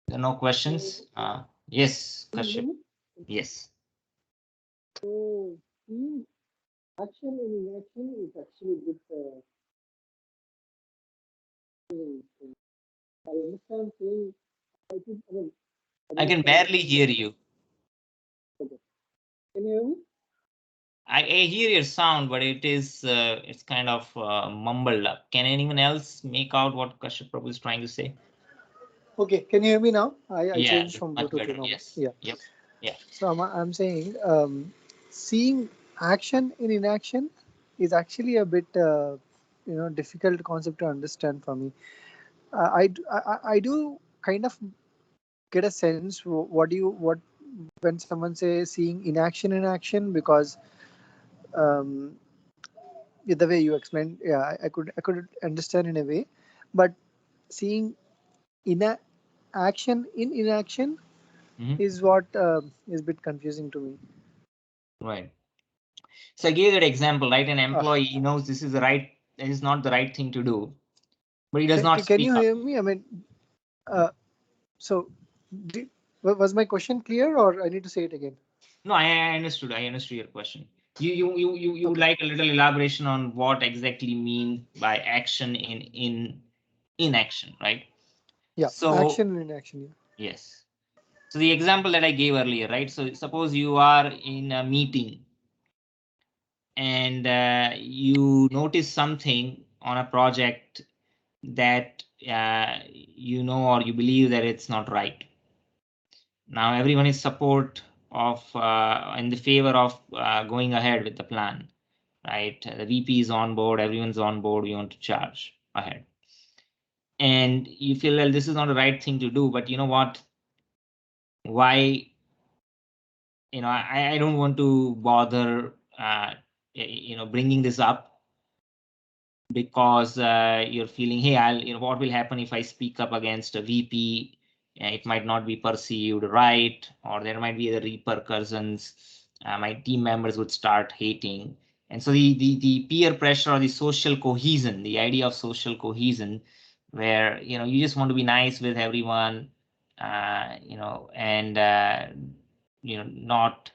There are no questions. Yes, Kashyap. Yes. So, action and inaction is actually good. I understand saying, I can barely hear you. Okay. Can you hear me? I hear your sound, but it's kind of mumbled up. Can anyone else make out what Kashyap Prabhu is trying to say? Okay, can you hear me now? I Yeah, changed from much Bluetooth better. to normal. Yes. Yeah. Yep. Yeah. So I'm saying seeing action in inaction is actually a bit difficult concept to understand for me. I do kind of get a sense what when someone says seeing inaction in action, because um, the way you explained, yeah, I could understand in a way, but seeing action in inaction is what is a bit confusing to me. Right. So I gave that example, right? An Uh, employee knows this is not the right thing to do, but he does not can speak you up. hear me? I mean, uh, so was my question clear, or I need to say it again? No, I understood. I understood your question. You would Okay. like a little elaboration on what exactly mean by action in inaction, right? Yeah, So action in inaction. yes. So the example that I gave earlier, right? So suppose you are in a meeting and you notice something on a project that or you believe that it's not right. Now everyone is support of in the favor of going ahead with the plan, right? The VP is on board, everyone's on board, we want to charge ahead. And you feel, well, this is not the right thing to do, but you know what? Why? I don't want to bother, bringing this up, because you're feeling, hey, what will happen if I speak up against a VP? It might not be perceived right, or there might be the repercussions. My team members would start hating. And so the peer pressure or the social cohesion, the idea of social cohesion, where you just want to be nice with everyone, and not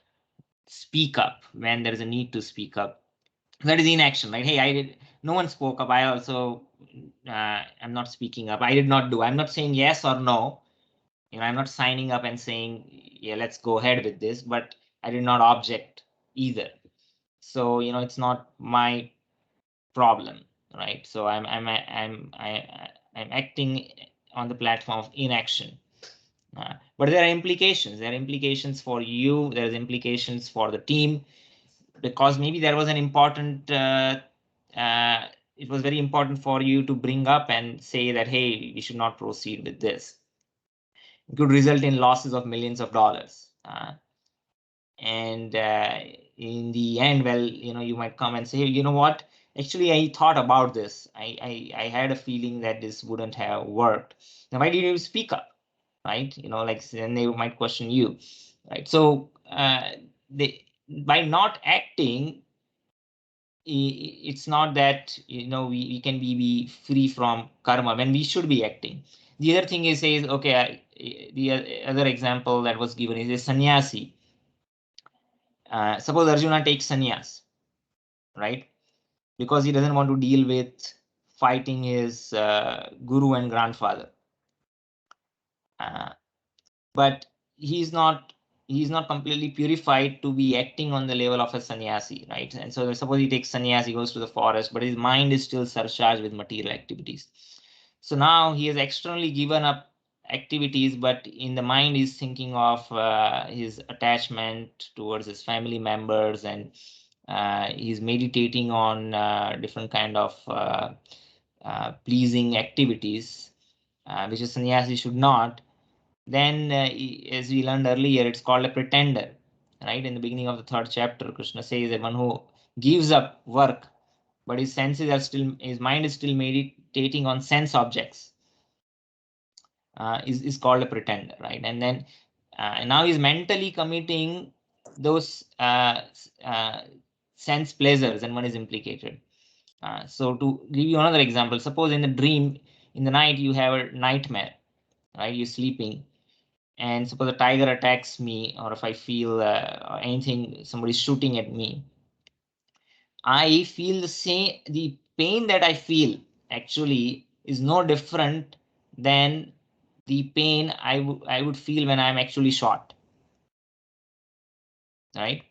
speak up when there is a need to speak up. That is inaction, right? Hey, no one spoke up. I also, I'm not speaking up. I did not do. I'm not saying yes or no. I'm not signing up and saying, yeah, let's go ahead with this, but I did not object either. So, it's not my problem, right? So I'm acting on the platform of inaction. But there are implications. There are implications for you. There's implications for the team, because maybe there was an important, it was very important for you to bring up and say that, hey, we should not proceed with this. It could result in losses of millions of dollars. And in the end, well, you might come and say, hey, you know what? Actually, I thought about this. I had a feeling that this wouldn't have worked. Now, why did you speak up? Right? Like, then they might question you, right? So by not acting, it's not that we can be free from karma when we should be acting. The other thing is, says, okay, the other example that was given is a sannyasi. Suppose Arjuna takes sannyas, right? Because he doesn't want to deal with fighting his guru and grandfather. But he's not completely purified to be acting on the level of a sannyasi, right? And so suppose he takes sannyas, he goes to the forest, but his mind is still surcharged with material activities. So now he has externally given up activities, but in the mind he's thinking of his attachment towards his family members, and he's meditating on different kind of pleasing activities, which a sannyasi should not. Then, as we learned earlier, it's called a pretender, right? In the beginning of the 3rd chapter, Krishna says that one who gives up work, but his senses are still, his mind is still meditating on sense objects, is called a pretender, right? And then now he's mentally committing those sense pleasures, and one is implicated. So to give you another example, suppose in the dream, in the night, you have a nightmare, right? You're sleeping, and suppose a tiger attacks me, or if I feel anything, somebody's shooting at me, I feel the pain that I feel actually is no different than the pain I would feel when I'm actually shot, right?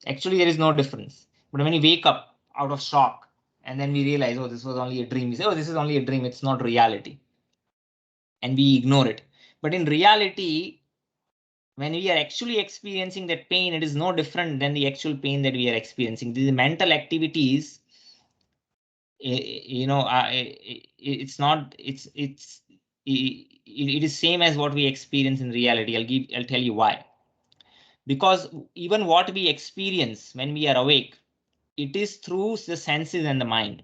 Actually, there is no difference. But when you wake up out of shock, and then we realize, oh, this was only a dream, we say, oh, this is only a dream, it's not reality, and we ignore it. But in reality, when we are actually experiencing that pain, it is no different than the actual pain that we are experiencing. The mental activities, it's not, it is same as what we experience in reality. I'll tell you why. Because even what we experience when we are awake, it is through the senses and the mind.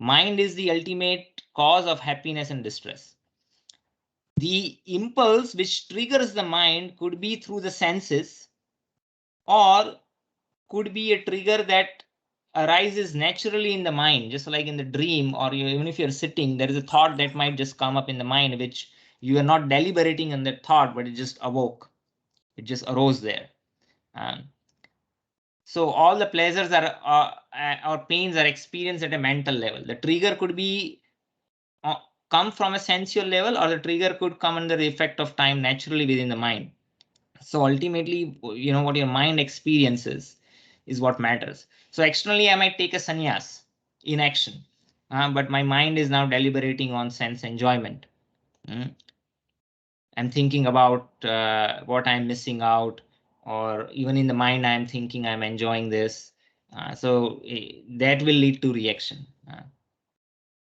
Mind is the ultimate cause of happiness and distress. The impulse which triggers the mind could be through the senses, or could be a trigger that arises naturally in the mind, just like in the dream, or even if you're sitting, there is a thought that might just come up in the mind, which you are not deliberating on that thought, but it just awoke, it just arose there. So all the pleasures are or pains are experienced at a mental level. The trigger could be come from a sensual level, or the trigger could come under the effect of time naturally within the mind. So ultimately, what your mind experiences is what matters. So externally, I might take a sannyas in action, but my mind is now deliberating on sense enjoyment. I'm thinking about what I'm missing out, or even in the mind, I'm thinking I'm enjoying this. So that will lead to reaction.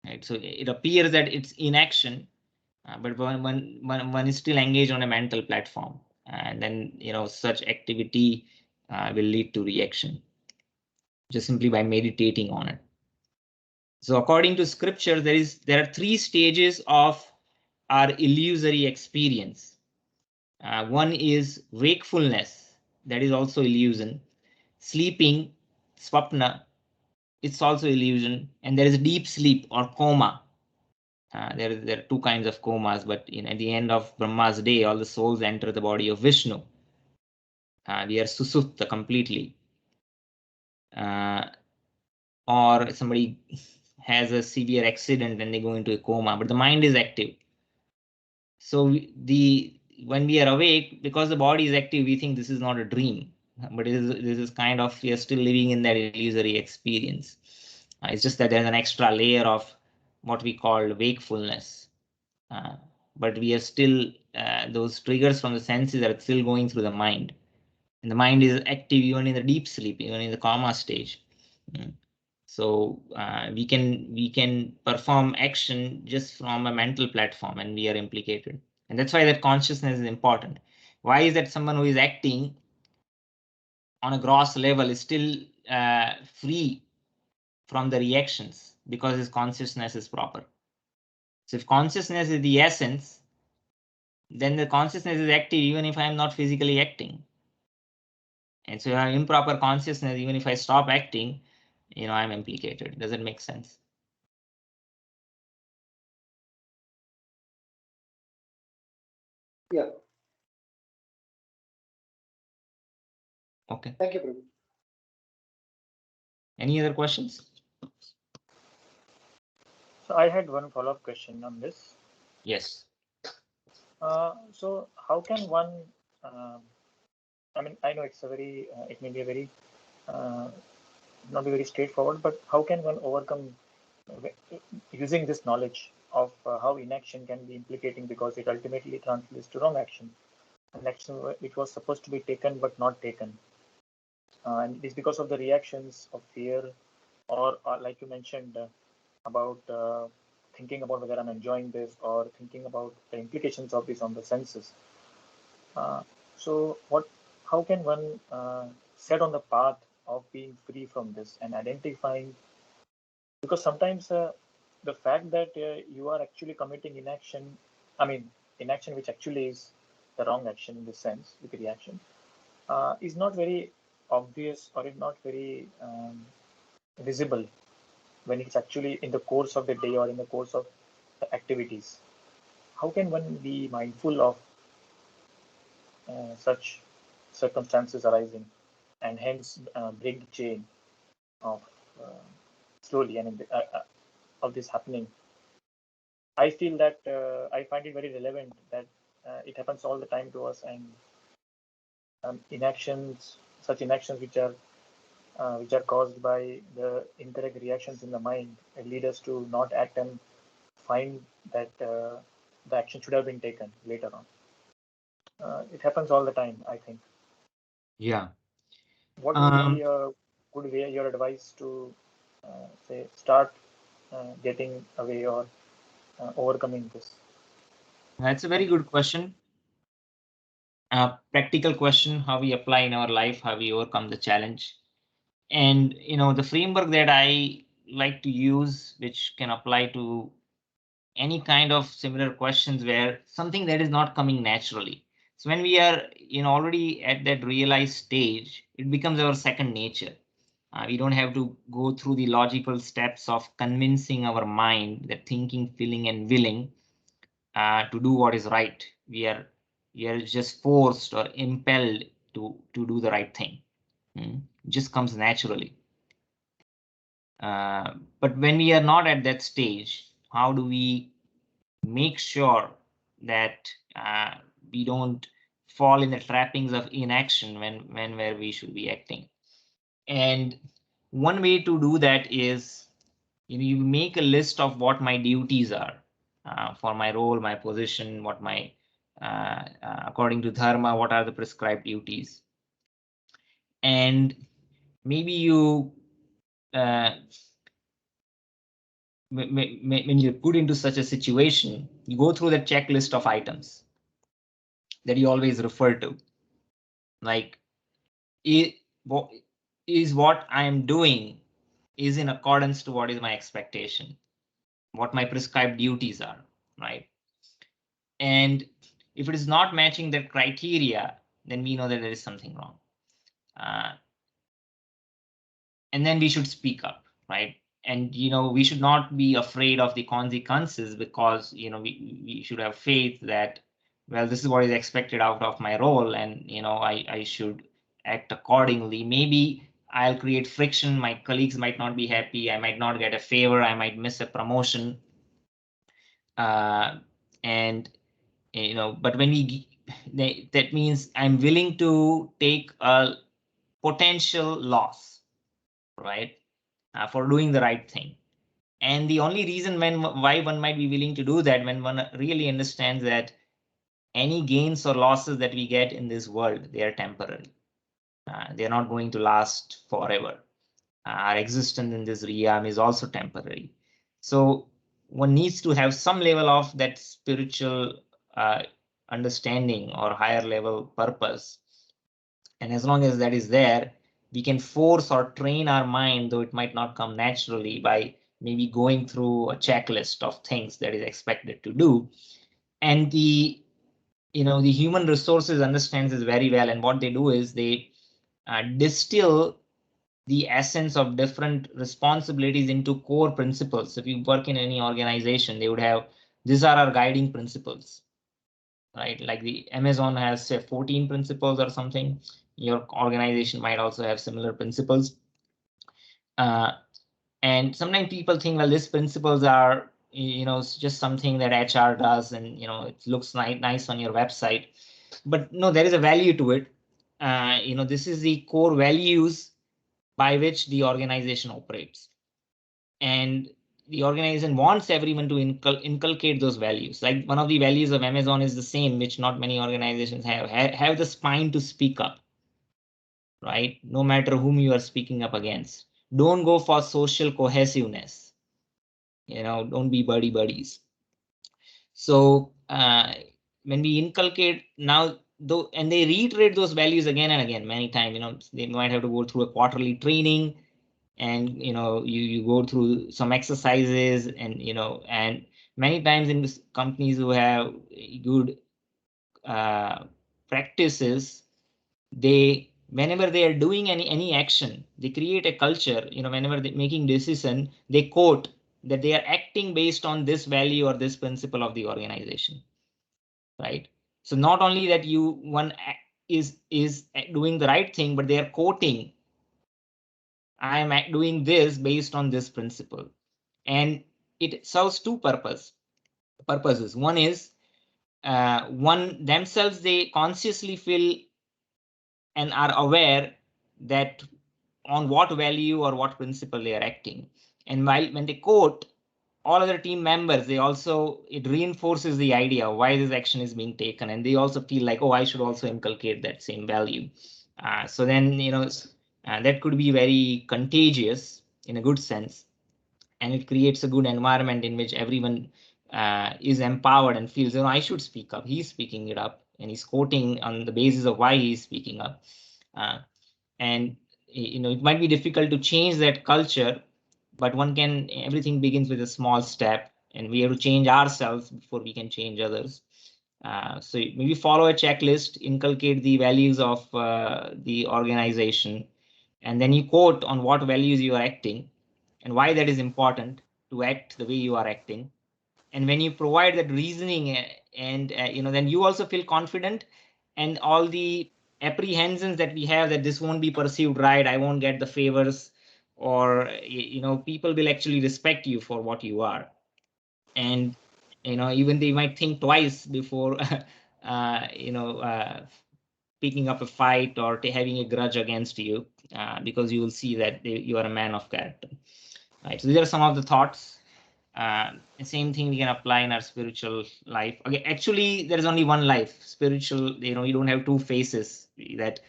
Right? So it appears that it's inaction, but one is still engaged on a mental platform, and then such activity will lead to reaction just simply by meditating on it. So according to scripture, there are 3 stages of our illusory experience. One is wakefulness, that is also illusion. Sleeping, swapna, it's also illusion. And there is deep sleep or coma. There are two kinds of comas, but at the end of Brahma's day, all the souls enter the body of Vishnu. We are susupta completely. Or somebody has a severe accident and they go into a coma, but the mind is active. So when we are awake, because the body is active, we think this is not a dream, but this is kind of, we are still living in that illusory experience. It's just that there's an extra layer of what we call wakefulness, but we are still, those triggers from the senses are still going through the mind, and the mind is active even in the deep sleep, even in the coma stage. So we can perform action just from a mental platform, and we are implicated, and that's why that consciousness is important. Why is that someone who is acting on a gross level is still free from the reactions? Because his consciousness is proper. So if consciousness is the essence, then the consciousness is active even if I am not physically acting. And so if I have improper consciousness, even if I stop acting, I'm implicated. Does it make sense? Yeah. Okay. Thank you, Prabhu. Any other questions? So I had one follow-up question on this. Yes. So how can one? I mean, I know it's a very, it may be a very, not be very straightforward, but how can one overcome using this knowledge of how inaction can be implicating, because it ultimately translates to wrong action, an action which was supposed to be taken but not taken, and it is because of the reactions of fear, or like you mentioned about thinking about whether I'm enjoying this, or thinking about the implications of this on the senses. So how can one set on the path of being free from this and identifying, because sometimes the fact that you are actually committing inaction, I mean inaction which actually is the wrong action in this sense with reaction, is not very obvious, or is not very visible when it's actually in the course of the day or in the course of the activities. How can one be mindful of such circumstances arising, and hence break the chain of slowly, of this happening? I feel that I find it very relevant that it happens all the time to us, and such inactions which are caused by the incorrect reactions in the mind, lead us to not act and find that the action should have been taken later on. It happens all the time, I think. Yeah. What would be a good way, your advice to say start getting away or overcoming this? That's a very good question. Practical question, how we apply in our life, how we overcome the challenge. And the framework that I like to use, which can apply to any kind of similar questions where something that is not coming naturally. So when we are already at that realized stage, it becomes our second nature. We don't have to go through the logical steps of convincing our mind that thinking, feeling, and willing to do what is right. We are just forced or impelled to do the right thing. It just comes naturally. But when we are not at that stage, how do we make sure that we don't fall in the trappings of inaction when where we should be acting? And one way to do that is you make a list of what my duties are for my role, my position, what my according to dharma, what are the prescribed duties. And maybe you when you're put into such a situation, you go through that checklist of items that you always refer to, like is what I am doing is in accordance to what is my expectation, what my prescribed duties are, right? And if it is not matching that criteria, then we know that there is something wrong. And then we should speak up, right? and we should not be afraid of the consequences, because we should have faith that, well, this is what is expected out of my role, and I should act accordingly. Maybe I'll create friction, my colleagues might not be happy, I might not get a favor, I might miss a promotion, and but when that means I'm willing to take a potential loss, right, for doing the right thing. And the only reason why one might be willing to do that, when one really understands that any gains or losses that we get in this world, they are temporary. They are not going to last forever. Our existence in this realm is also temporary. So one needs to have some level of that spiritual understanding or higher level purpose. And as long as that is there, we can force or train our mind, though it might not come naturally, by maybe going through a checklist of things that is expected to do. And the human resources understands this very well. And what they do is they distill the essence of different responsibilities into core principles. If you work in any organization, they would have, these are our guiding principles, right? Like the Amazon has, say, 14 principles or something. Your organization might also have similar principles. And sometimes people think, well, these principles are, just something that HR does, and it looks nice on your website. But no, there is a value to it. This is the core values by which the organization operates, and the organization wants everyone to inculcate those values. Like one of the values of Amazon is the same, which not many organizations have the spine to speak up, right? No matter whom you are speaking up against. Don't go for social cohesiveness. Don't be buddies. So when we inculcate now, though, and they reiterate those values again and again, many times, they might have to go through a quarterly training, and you go through some exercises, and and many times in companies who have good practices, they, whenever they are doing any action, they create a culture. Whenever they're making decision, they quote that they are acting based on this value or this principle of the organization, right? So not only that one is doing the right thing, but they are quoting, I am doing this based on this principle. And it serves two purposes. One is, one themselves, they consciously feel and are aware that on what value or what principle they are acting. And when they quote all other team members, they also, it reinforces the idea of why this action is being taken, and they also feel like, oh, I should also inculcate that same value. So then that could be very contagious in a good sense, and it creates a good environment in which everyone is empowered and feels, I should speak up. He's speaking it up, and he's quoting on the basis of why he's speaking up. And it might be difficult to change that culture, but everything begins with a small step, and we have to change ourselves before we can change others. So maybe follow a checklist, inculcate the values of the organization, and then you quote on what values you are acting and why that is important to act the way you are acting. And when you provide that reasoning, and then you also feel confident, and all the apprehensions that we have that this won't be perceived right, I won't get the favors, or people will actually respect you for what you are. And even they might think twice before picking up a fight or having a grudge against you, because you will see that you are a man of character, right? So these are some of the thoughts. The same thing we can apply in our spiritual life. Okay, actually, there is only one life. Spiritual, you don't have two faces. That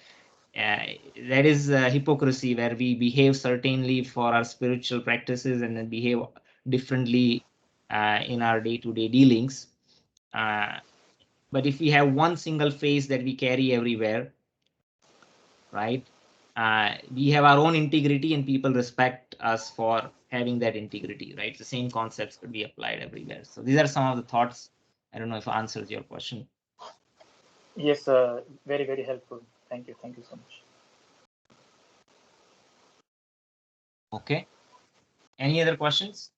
is hypocrisy, where we behave certainly for our spiritual practices and then behave differently in our day-to-day dealings. But if we have one single face that we carry everywhere, right? We have our own integrity, and people respect us for having that integrity, right? The same concepts could be applied everywhere. So these are some of the thoughts. I don't know if it answers your question. Yes, very, very helpful. Thank you so much. Okay. Any other questions?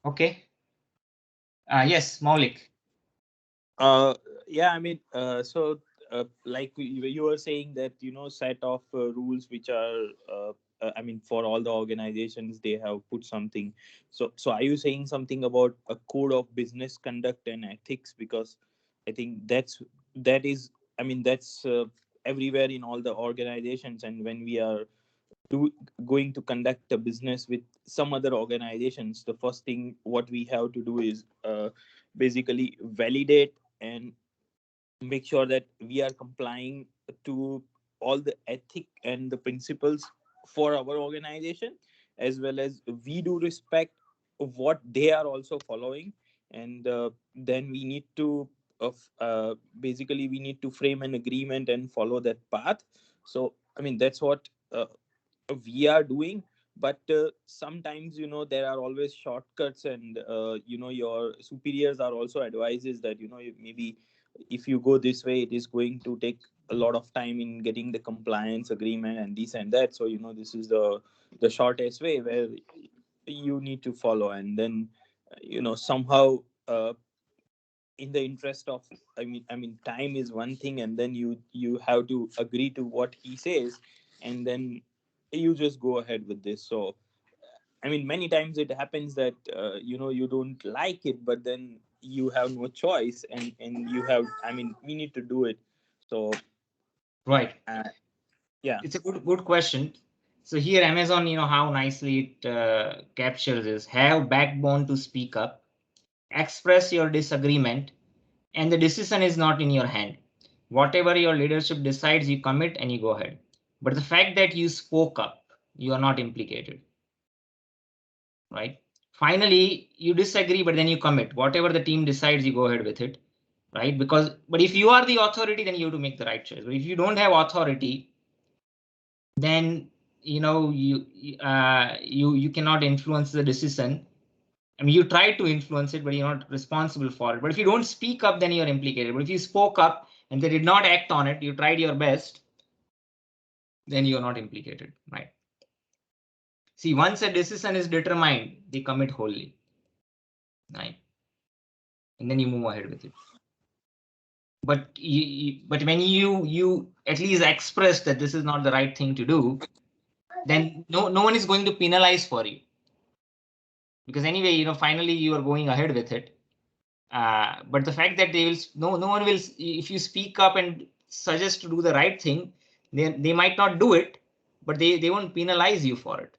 Okay. Yes, Maulik. Yeah, I mean, like you were saying that, set of rules which are, I mean, for all the organizations, they have put something. So are you saying something about a code of business conduct and ethics? Because I think that is, I mean, that's everywhere in all the organizations. And when we are do, going to conduct a business with some other organizations, the first thing what we have to do is basically validate and make sure that we are complying to all the ethic and the principles for our organization, as well as we do respect what they are also following. And then we need to basically we need to frame an agreement and follow that path. So I mean, that's what we are doing. But sometimes, there are always shortcuts, and your superiors are also advises that, maybe if you go this way, it is going to take a lot of time in getting the compliance agreement and this and that. So this is the shortest way where you need to follow. And then somehow, in the interest of, I mean time is one thing, and then you have to agree to what he says, and then you just go ahead with this. So I mean, many times it happens that you don't like it, but then you have no choice, and you have, I mean, we need to do it. So Right. yeah. It's a good question. So here Amazon, how nicely it captures this. Have backbone to speak up, express your disagreement, and the decision is not in your hand. Whatever your leadership decides, you commit and you go ahead. But the fact that you spoke up, you are not implicated, right? Finally, you disagree, but then you commit. Whatever the team decides, you go ahead with it, right? But if you are the authority, then you have to make the right choice. But if you don't have authority, then you cannot influence the decision. I mean, you try to influence it, but you're not responsible for it. But if you don't speak up, then you're implicated. But if you spoke up and they did not act on it, you tried your best, then you're not implicated, right? See, once a decision is determined, they commit wholly, right? And then you move ahead with it. But when you at least express that this is not the right thing to do, then no one is going to penalize for you. Because anyway, finally you are going ahead with it. But the fact that they will, no one will, if you speak up and suggest to do the right thing, they might not do it, but they won't penalize you for it.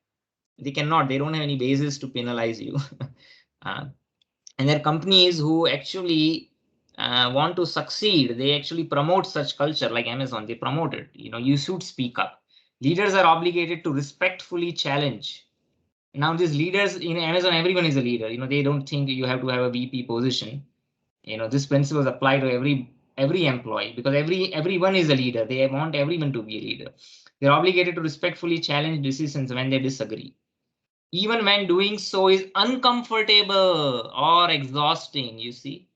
They cannot, they don't have any basis to penalize you. And there are companies who actually want to succeed. They actually promote such culture, like Amazon. They promote it. You should speak up. Leaders are obligated to respectfully challenge. Now, these leaders in Amazon, everyone is a leader. They don't think you have to have a VP position. This principles apply to every employee, because everyone is a leader. They want everyone to be a leader. They're obligated to respectfully challenge decisions when they disagree, even when doing so is uncomfortable or exhausting. You see,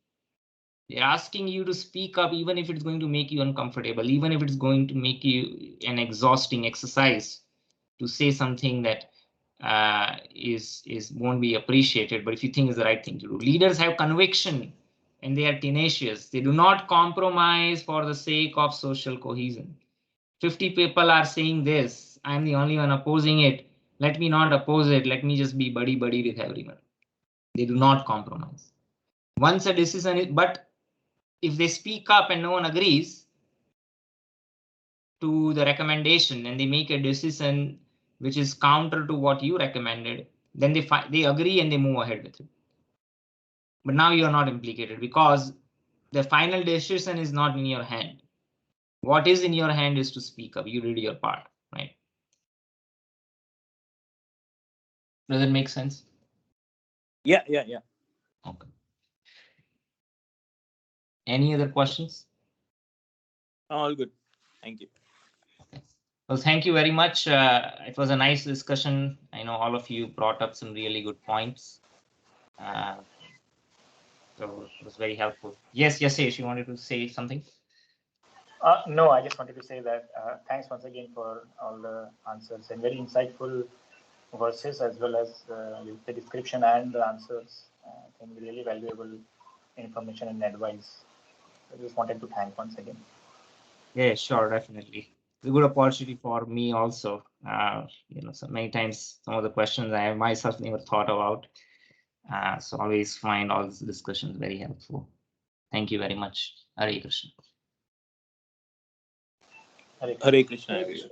they're asking you to speak up, even if it's going to make you uncomfortable, even if it's going to make you an exhausting exercise to say something that is won't be appreciated. But if you think is the right thing to do, leaders have conviction and they are tenacious. They do not compromise for the sake of social cohesion. 50 people are saying this. I'm the only one opposing it. Let me not oppose it. Let me just be buddy with everyone. They do not compromise. Once a decision is, but if they speak up and no one agrees to the recommendation and they make a decision which is counter to what you recommended, then they agree and they move ahead with it. But now you're not implicated because the final decision is not in your hand. What is in your hand is to speak up. You did your part, right? Does it make sense? Yeah. Okay. Any other questions? All good. Thank you. Okay. Well, thank you very much. It was a nice discussion. I know all of you brought up some really good points. So it was very helpful. Yes, Yasesh, you wanted to say something? No, I just wanted to say that thanks once again for all the answers and very insightful verses, as well as the description and the answers. I think really valuable information and advice. I just wanted to thank once again. Yeah, sure, definitely. It's a good opportunity for me also. So many times some of the questions I myself never thought about. So always find all these discussions very helpful. Thank you very much. Hare Krishna. Hare Hare Krishna, everyone.